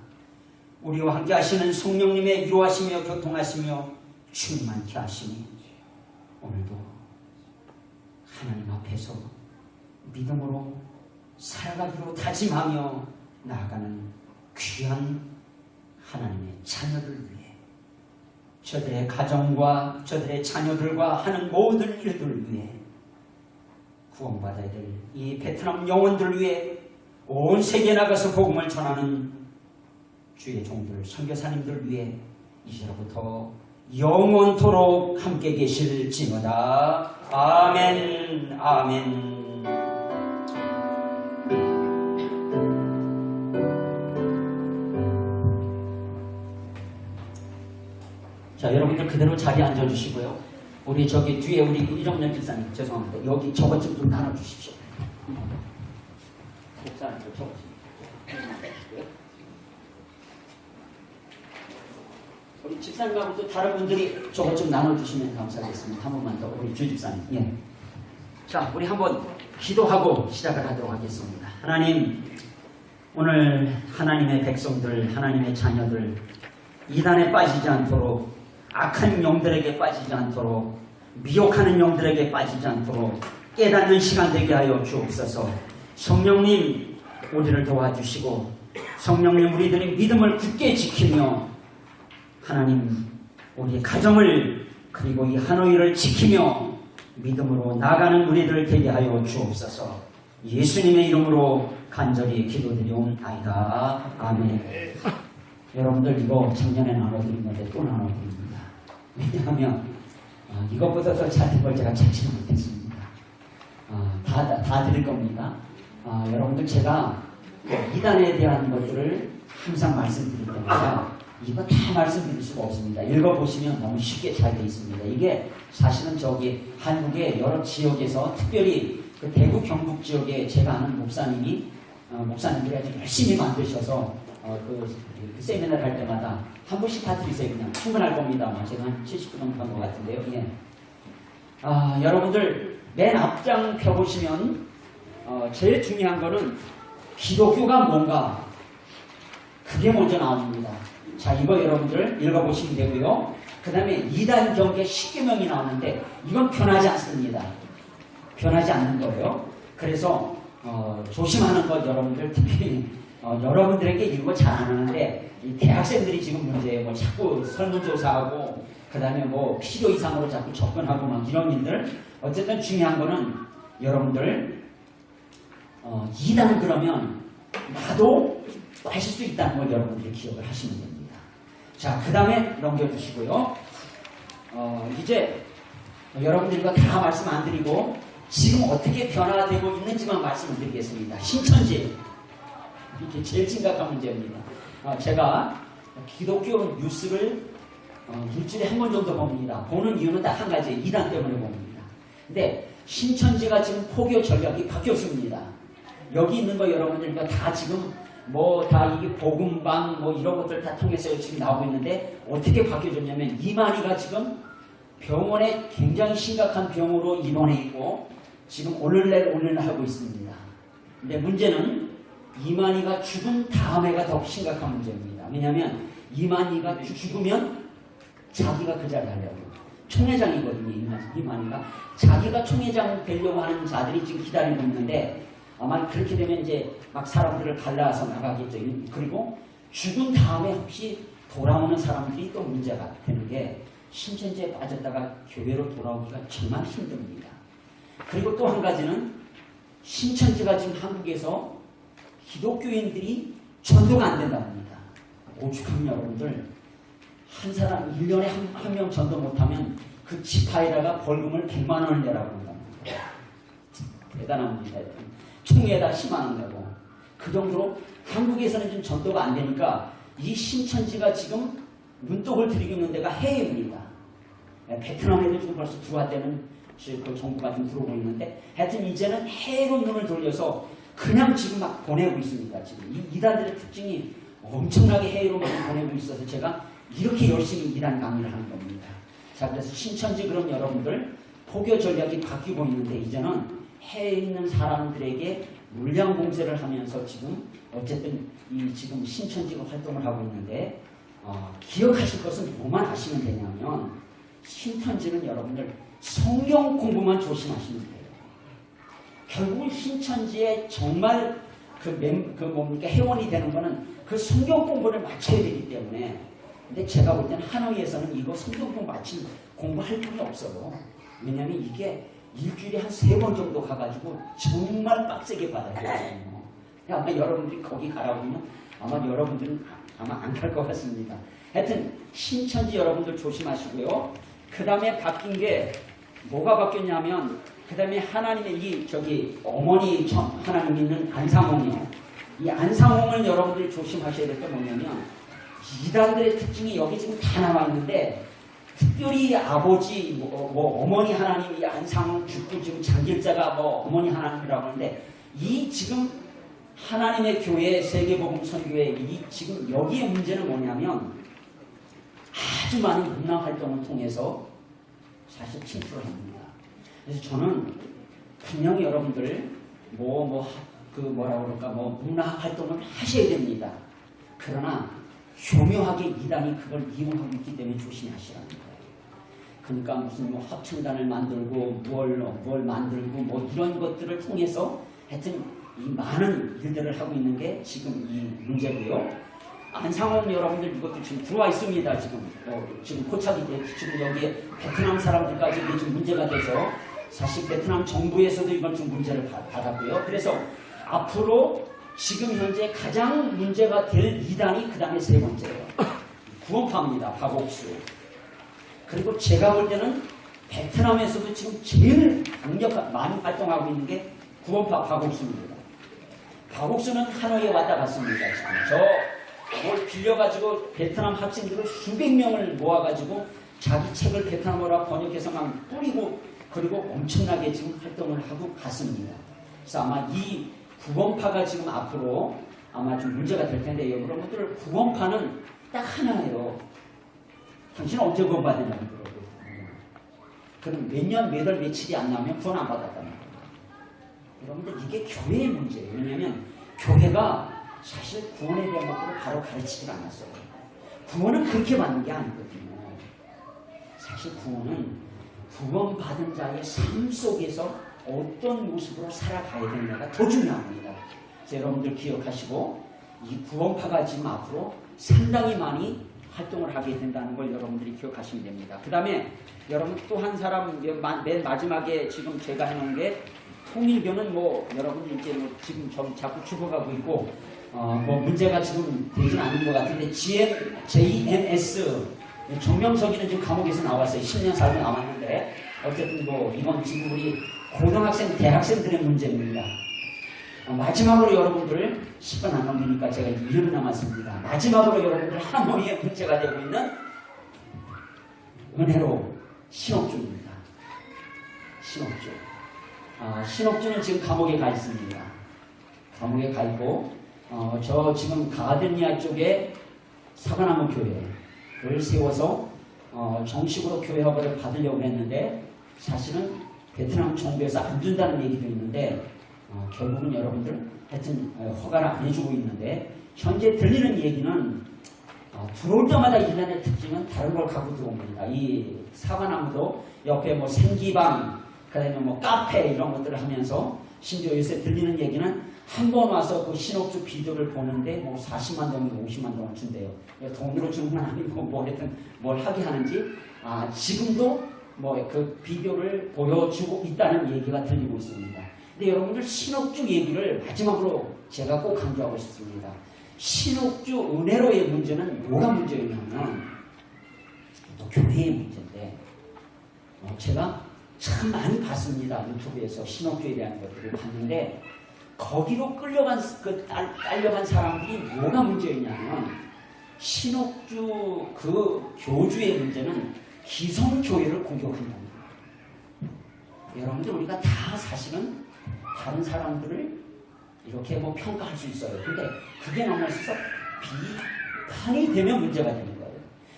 우리와 함께 하시는 성령님의 위로하시며 교통하시며 충만케 하시니 오늘도 하나님 앞에서 믿음으로 살아가기로 다짐하며 나아가는 귀한 하나님의 자녀들 위해 저들의 가정과 저들의 자녀들과 하는 모든 일들을 위해 구원받아야 될 이 베트남 영혼들을 위해 온 세계에 나가서 복음을 전하는 주의 종들, 선교사님들을 위해 이제로부터 영원토록 함께 계실지어다. 아멘, 아멘. 자, 여러분들 그대로 자리에 앉아주시고요. 우리 저기 뒤에 우리 이정렬 집사님, 죄송합니다. 여기 저것 좀 나눠주십시오. 목사님들 저것 좀. 우리 집사님하고 또 다른 분들이 저것 좀 나눠주시면 감사하겠습니다. 한 번만 더 우리 주 집사님. 예. 자, 우리 한번 기도하고 시작을 하도록 하겠습니다. 하나님, 오늘 하나님의 백성들, 하나님의 자녀들 이단에 빠지지 않도록, 악한 영들에게 빠지지 않도록, 미혹하는 영들에게 빠지지 않도록 깨닫는 시간 되게 하여 주옵소서. 성령님, 우리를 도와주시고 성령님, 우리들의 믿음을 굳게 지키며 하나님, 우리 가정을 그리고 이 하노이를 지키며 믿음으로 나가는 우리들을 되게 하여 주옵소서. 예수님의 이름으로 간절히 기도드리옵나이다. 아멘. 여러분들 이거 작년에 나눠드린 건데 또 나눠드립니다. 왜냐하면 이것보다 더 잘된 걸 제가 찾지는 못했습니다. 다 드릴 겁니다. 여러분들 제가 이단에 대한 것들을 항상 말씀드릴 때마다 이거 다 말씀드릴 수가 없습니다. 읽어보시면 너무 쉽게 잘 되어 있습니다. 이게 사실은 저기 한국의 여러 지역에서 특별히 그 대구 경북 지역에 제가 아는 목사님들이 아주 열심히 만드셔서 그 세미나를 할 때마다 한 번씩 다 드리세요. 그냥 충분할 겁니다. 제가 한 70분 정도 한 것 같은데요. 예. 여러분들 맨 앞장 펴보시면 제일 중요한 거는 기독교가 뭔가 그게 먼저 나옵니다. 자, 이거 여러분들 읽어보시면 되고요. 그 다음에 이단 경계 10계명이 나오는데 이건 변하지 않습니다. 변하지 않는 거예요. 그래서 조심하는 것 여러분들 특히 여러분들에게 이거 잘 안 하는데 이 대학생들이 지금 문제예요. 뭐 자꾸 설문조사하고 그 다음에 뭐 필요 이상으로 자꾸 접근하고 막 이런 일들. 어쨌든 중요한 거는 여러분들 이단 그러면 나도 빠질 수 있다는 걸 여러분들이 기억을 하시면 됩니다. 자, 그 다음에 넘겨주시고요. 이제 여러분들 이거 다 말씀 안 드리고 지금 어떻게 변화되고 있는지만 말씀을 드리겠습니다. 신천지. 이게 제일 심각한 문제입니다. 제가 기독교 뉴스를 일주일에 한 번 정도 봅니다. 보는 이유는 딱 한 가지, 이단 때문에 봅니다. 근데 신천지가 지금 포교 전략이 바뀌었습니다. 여기 있는 거 여러분들 다 지금 뭐 다 이게 복음방 뭐 이런 것들 다 통해서 지금 나오고 있는데 어떻게 바뀌어졌냐면 이만희가 지금 병원에 굉장히 심각한 병으로 입원해 있고 지금 오늘날 하고 있습니다. 근데 문제는 이만희가 죽은 다음에가 더 심각한 문제입니다. 왜냐하면 이만희가 죽으면 자기가 그 자리에 하려고 총회장이거든요. 이만희가 자기가 총회장 되려고 하는 자들이 지금 기다리고 있는데 아마 그렇게 되면 이제 막 사람들을 갈라서 나가겠죠. 그리고 죽은 다음에 혹시 돌아오는 사람들이 또 문제가 되는 게 신천지에 빠졌다가 교회로 돌아오기가 정말 힘듭니다. 그리고 또 한 가지는 신천지가 지금 한국에서 기독교인들이 전도가 안 된다고 합니다. 오죽하면 여러분들 한 사람 1년에 한 명 전도 못하면 그 지파에다가 벌금을 100만 원을 내라고 합니다. 대단한 분이다. 총에다 심어놓는다고. 그 정도로 한국에서는 좀 전도가 안 되니까 이 신천지가 지금 눈독을 들이고 있는 데가 해외입니다. 베트남에도 지금 벌써 들어왔다는 그 정부가 좀 들어오고 있는데 하여튼 이제는 해외로 눈을 돌려서 그냥 지금 막 보내고 있습니다. 지금 이단들의 특징이 엄청나게 해외로 많이 보내고 있어서 제가 이렇게 열심히 이단 강의를 하는 겁니다. 자, 그래서 신천지 그런 여러분들 포교 전략이 바뀌고 있는데 이제는 해외에 있는 사람들에게 물량 공세를 하면서 지금 어쨌든 이 지금 신천지가 활동을 하고 있는데 기억하실 것은 뭐만 하시면 되냐면 신천지는 여러분들 성경 공부만 조심하시면 돼요. 결국 신천지에 정말 뭡니까 회원이 되는 거는 그 성경 공부를 마쳐야 되기 때문에. 근데 제가 볼 때는 하노이에서는 이거 성경 공부 마친 공부할 필요 없어요. 왜냐면 이게 일주일에 한 3번 정도 가가지고 정말 빡세게 받아야 되거든요. 아마 여러분들이 거기 가라고는 아마 여러분들은 아마 안 갈 것 같습니다. 하여튼 신천지 여러분들 조심하시고요. 그 다음에 바뀐 게 뭐가 바뀌었냐면 그 다음에 하나님의 어머니 하나님 있는 안상홍이요. 이 안상홍을 여러분들이 조심하셔야 될 게 뭐냐면 이단들의 특징이 여기 지금 다 나와 있는데 특별히 아버지 어머니 하나님이 안상홍 죽고 지금 장길자가 어머니 하나님이라고 하는데 이 지금 하나님의 교회 세계복음 선교회 이 지금 여기의 문제는 뭐냐면 아주 많은 문화 활동을 통해서 사실 침투를 합니다. 그래서 저는 분명히 여러분들 문화 활동을 하셔야 됩니다. 그러나 교묘하게 이단이 그걸 이용하고 있기 때문에 조심하시라는 거예요. 그러니까 무슨 합창단을 만들고 뭘 만들고 이런 것들을 통해서 하여튼 이 많은 일들을 하고 있는 게 지금 이 문제고요. 안상홍 여러분들 이것도 지금 들어와 있습니다. 지금 고착이 돼 지금 여기에 베트남 사람들까지 이게 좀 문제가 돼서 사실 베트남 정부에서도 이건 좀 문제를 받았고요. 그래서 앞으로 지금 현재 가장 문제가 될 이단이 그 다음에 3번째예요. 구원파입니다. 박옥수. 그리고 제가 볼 때는 베트남에서도 지금 제일 많이 활동하고 있는 게 구원파 박옥수입니다. 박옥수는 하노이에 왔다 갔습니다. 지금 뭘 빌려가지고 베트남 학생들을 수백 명을 모아가지고 자기 책을 베트남어로 번역해서 막 뿌리고 그리고 엄청나게 지금 활동을 하고 갔습니다. 그래서 아마 이 구원파가 지금 앞으로 아마 좀 문제가 될 텐데 여러분들 구원파는 딱 하나예요. 당신은 언제 구원 받으냐고 그러고 그럼 몇 년, 몇 월, 며칠이 안 나면 구원 안 받았단 말이에요. 여러분들 이게 교회의 문제예요. 왜냐하면 교회가 사실 구원에 대한 것들을 바로 가르치질 않았어요. 구원은 그렇게 받는 게 아니거든요. 사실 구원은 구원받은 자의 삶 속에서 어떤 모습으로 살아가야 되느냐가 더 중요합니다. 그래서 여러분들 기억하시고 이 구원파가 지금 앞으로 상당히 많이 활동을 하게 된다는 걸 여러분들이 기억하시면 됩니다. 그 다음에 여러분 또 한 사람 맨 마지막에 지금 제가 해놓은 게 통일교는 여러분들 이제 지금 자꾸 죽어가고 있고 문제가 지금 되진 않는 것 같은데 JMS 정명석이는 지금 감옥에서 나왔어요. 10년 살고 나왔는데 어쨌든 이건 지금 우리 고등학생, 대학생들의 문제입니다. 마지막으로 여러분들 10분 안 넘기니까 제가 1분 남았습니다. 마지막으로 여러분들 하노이의 문제가 되고 있는 은혜로 신옥주입니다. 신옥주. 신옥주는 지금 감옥에 가 있습니다. 감옥에 가 있고 저 지금 가드니아 쪽에 사과나무 교회를 세워서 정식으로 교회 허가를 받으려고 했는데 사실은 베트남 정부에서 안 준다는 얘기도 있는데 결국은 여러분들 하여튼 허가를 안 해주고 있는데 현재 들리는 얘기는 들어올 때마다 이단의 특징은 다른 걸 갖고 들어옵니다. 이 사과나무도 옆에 생기방 그다음에 카페 이런 것들을 하면서 심지어 요새 들리는 얘기는 한 번 와서 그 신옥주 비디오를 보는데 40만 동이고 50만 동을 준대요. 돈으로 주는 건 아니고 하여튼 뭘 하게 하는지 지금도 그 비디오를 보여주고 있다는 얘기가 들리고 있습니다. 근데 여러분들 신옥주 얘기를 마지막으로 제가 꼭 강조하고 싶습니다. 신옥주 은혜로의 문제는 뭐가 문제였냐면 또 교회의 문제인데 제가 참 많이 봤습니다. 유튜브에서 신옥주에 대한 것들을 봤는데 거기로 딸려간 사람들이 뭐가 문제였냐면 신옥주 그 교주의 문제는 기성교회를 공격한다는 거예요. 여러분들 우리가 다 사실은 다른 사람들을 이렇게 뭐 평가할 수 있어요. 근데 그게 넘어서서 비판이 되면 문제가 되는 거예요.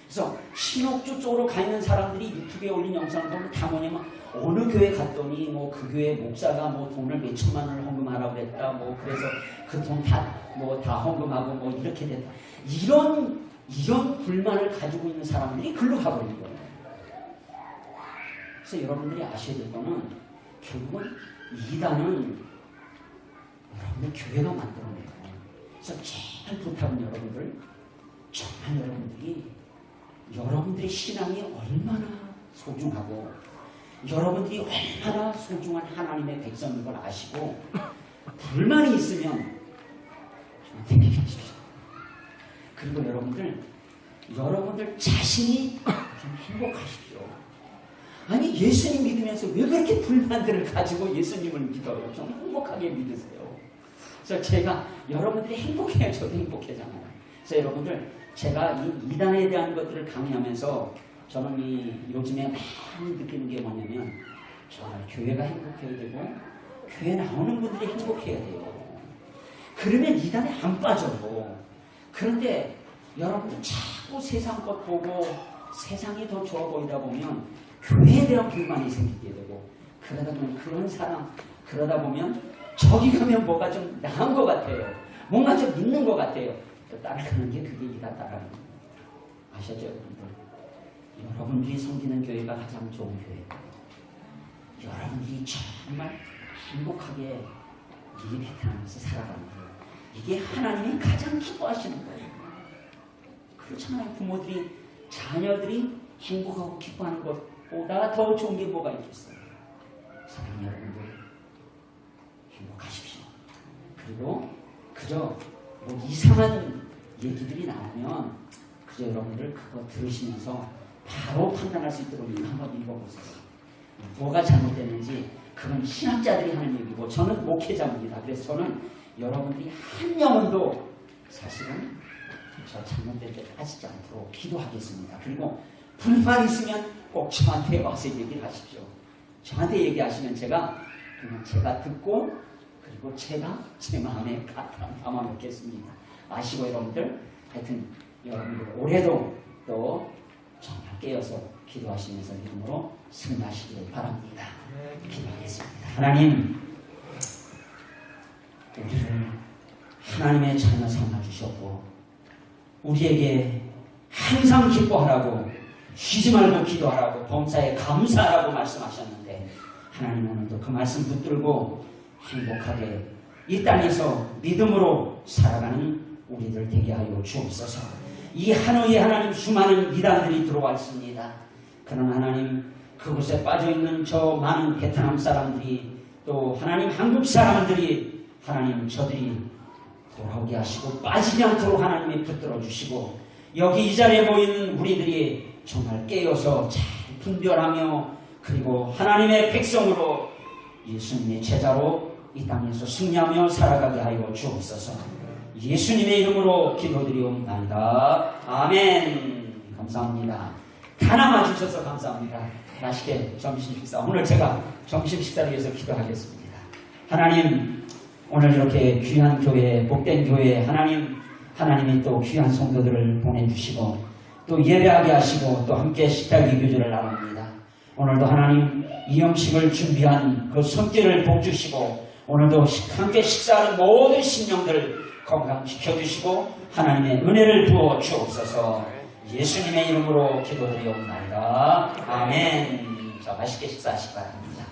그래서 신옥주 쪽으로 가 있는 사람들이 유튜브에 올린 영상을 보면 다 뭐냐면 어느 교회 갔더니 뭐 그 교회 목사가 뭐 돈을 몇 천만 원을 헌금하라고 그랬다. 뭐 그래서 그 돈 다 헌금하고 뭐 이렇게 됐다. 이런 불만을 가지고 있는 사람들이 글로 가버리는 거예요. 그래서 여러분들이 아셔야 될 거는 결국은 이단은 여러분들 교회가 만들어내요. 그래서 제일 부탁은 여러분들 정말 여러분들의 신앙이 얼마나 소중하고 여러분들이 얼마나 소중한 하나님의 백성인 걸 아시고 불만이 있으면 저한테 얘기하십시오. 그리고 여러분들 자신이 좀 행복하십시오. 아니 예수님 믿으면서 왜 그렇게 불만들을 가지고 예수님을 믿어요? 좀 행복하게 믿으세요. 그래서 제가 여러분들이 행복해야 저도 행복해잖아요. 그래서 여러분들 제가 이 이단에 대한 것들을 강의하면서 저는 요즘에 많이 느끼는 게 뭐냐면 정말 교회가 행복해야 되고 교회 나오는 분들이 행복해야 돼요. 그러면 이단에 안 빠져요. 그런데 여러분들 자꾸 세상 것 보고 세상이 더 좋아 보이다 보면 교회에 대한 불만이 생기게 되고 그러다 보면 저기 가면 뭐가 좀 나은 것 같아요. 뭔가 좀 있는 것 같아요. 따라가는 게 그게 이단 따라가는 거예요. 아셨죠 여러분들? 여러분들이 섬기는 교회가 가장 좋은 교회예요. 여러분들이 정말 행복하게 이 베트남에서 살아가는 거예요. 이게 하나님이 가장 기뻐하시는 거예요. 그렇잖아요. 부모들이 자녀들이 행복하고 기뻐하는 것보다 더 좋은 게 뭐가 있겠어요. 사랑하는 여러분들 행복하십시오. 그리고 그저 뭐 이상한 얘기들이 나오면 그저 여러분들 그거 들으시면서 바로 판단할 수 있도록 한번 읽어보세요. 뭐가 잘못됐는지 그건 신학자들이 하는 얘기고 저는 목회자입니다. 그래서 저는 여러분들이 한 영혼도 사실은 저 잘못된 데 하시지 않도록 기도하겠습니다. 그리고 불만 있으면 꼭 저한테 와서 얘기를 하십시오. 저한테 얘기하시면 제가 듣고 그리고 제가 제 마음에 담아놓겠습니다. 아시고 여러분들 하여튼 여러분들 올해도 또 정말 깨어서 기도하시면서 믿음으로 승리하시길 바랍니다. 기도하겠습니다. 하나님, 우리를 하나님의 자녀 삼아주셨고 우리에게 항상 기뻐하라고 쉬지 말고 기도하라고 범사에 감사하라고 말씀하셨는데 하나님 오늘도 그 말씀 붙들고 행복하게 이 땅에서 믿음으로 살아가는 우리들 되게 하여 주옵소서. 이 하노이에 하나님 수많은 이단들이 들어와 있습니다. 그러나 하나님 그곳에 빠져있는 저 많은 베트남 사람들이 또 하나님 한국 사람들이 하나님 저들이 돌아오게 하시고 빠지지 않도록 하나님이 붙들어 주시고 여기 이 자리에 모인 우리들이 정말 깨어서 잘 분별하며 그리고 하나님의 백성으로 예수님의 제자로 이 땅에서 승리하며 살아가게 하여 주옵소서. 예수님의 이름으로 기도드리옵나이다. 아멘. 감사합니다. 다 남아주셔서 감사합니다. 맛있게 점심 식사. 오늘 제가 점심 식사를 위해서 기도하겠습니다. 하나님, 오늘 이렇게 귀한 교회, 복된 교회, 하나님이 또 귀한 성도들을 보내주시고 또 예배하게 하시고 또 함께 식탁 이교제를 나눕니다. 오늘도 하나님 이 음식을 준비한 그 손길을 복주시고 오늘도 함께 식사하는 모든 심령들 건강시켜주시고 하나님의 은혜를 부어 주옵소서. 예수님의 이름으로 기도드리옵나이다. 아멘. 자, 맛있게 식사하시기 바랍니다.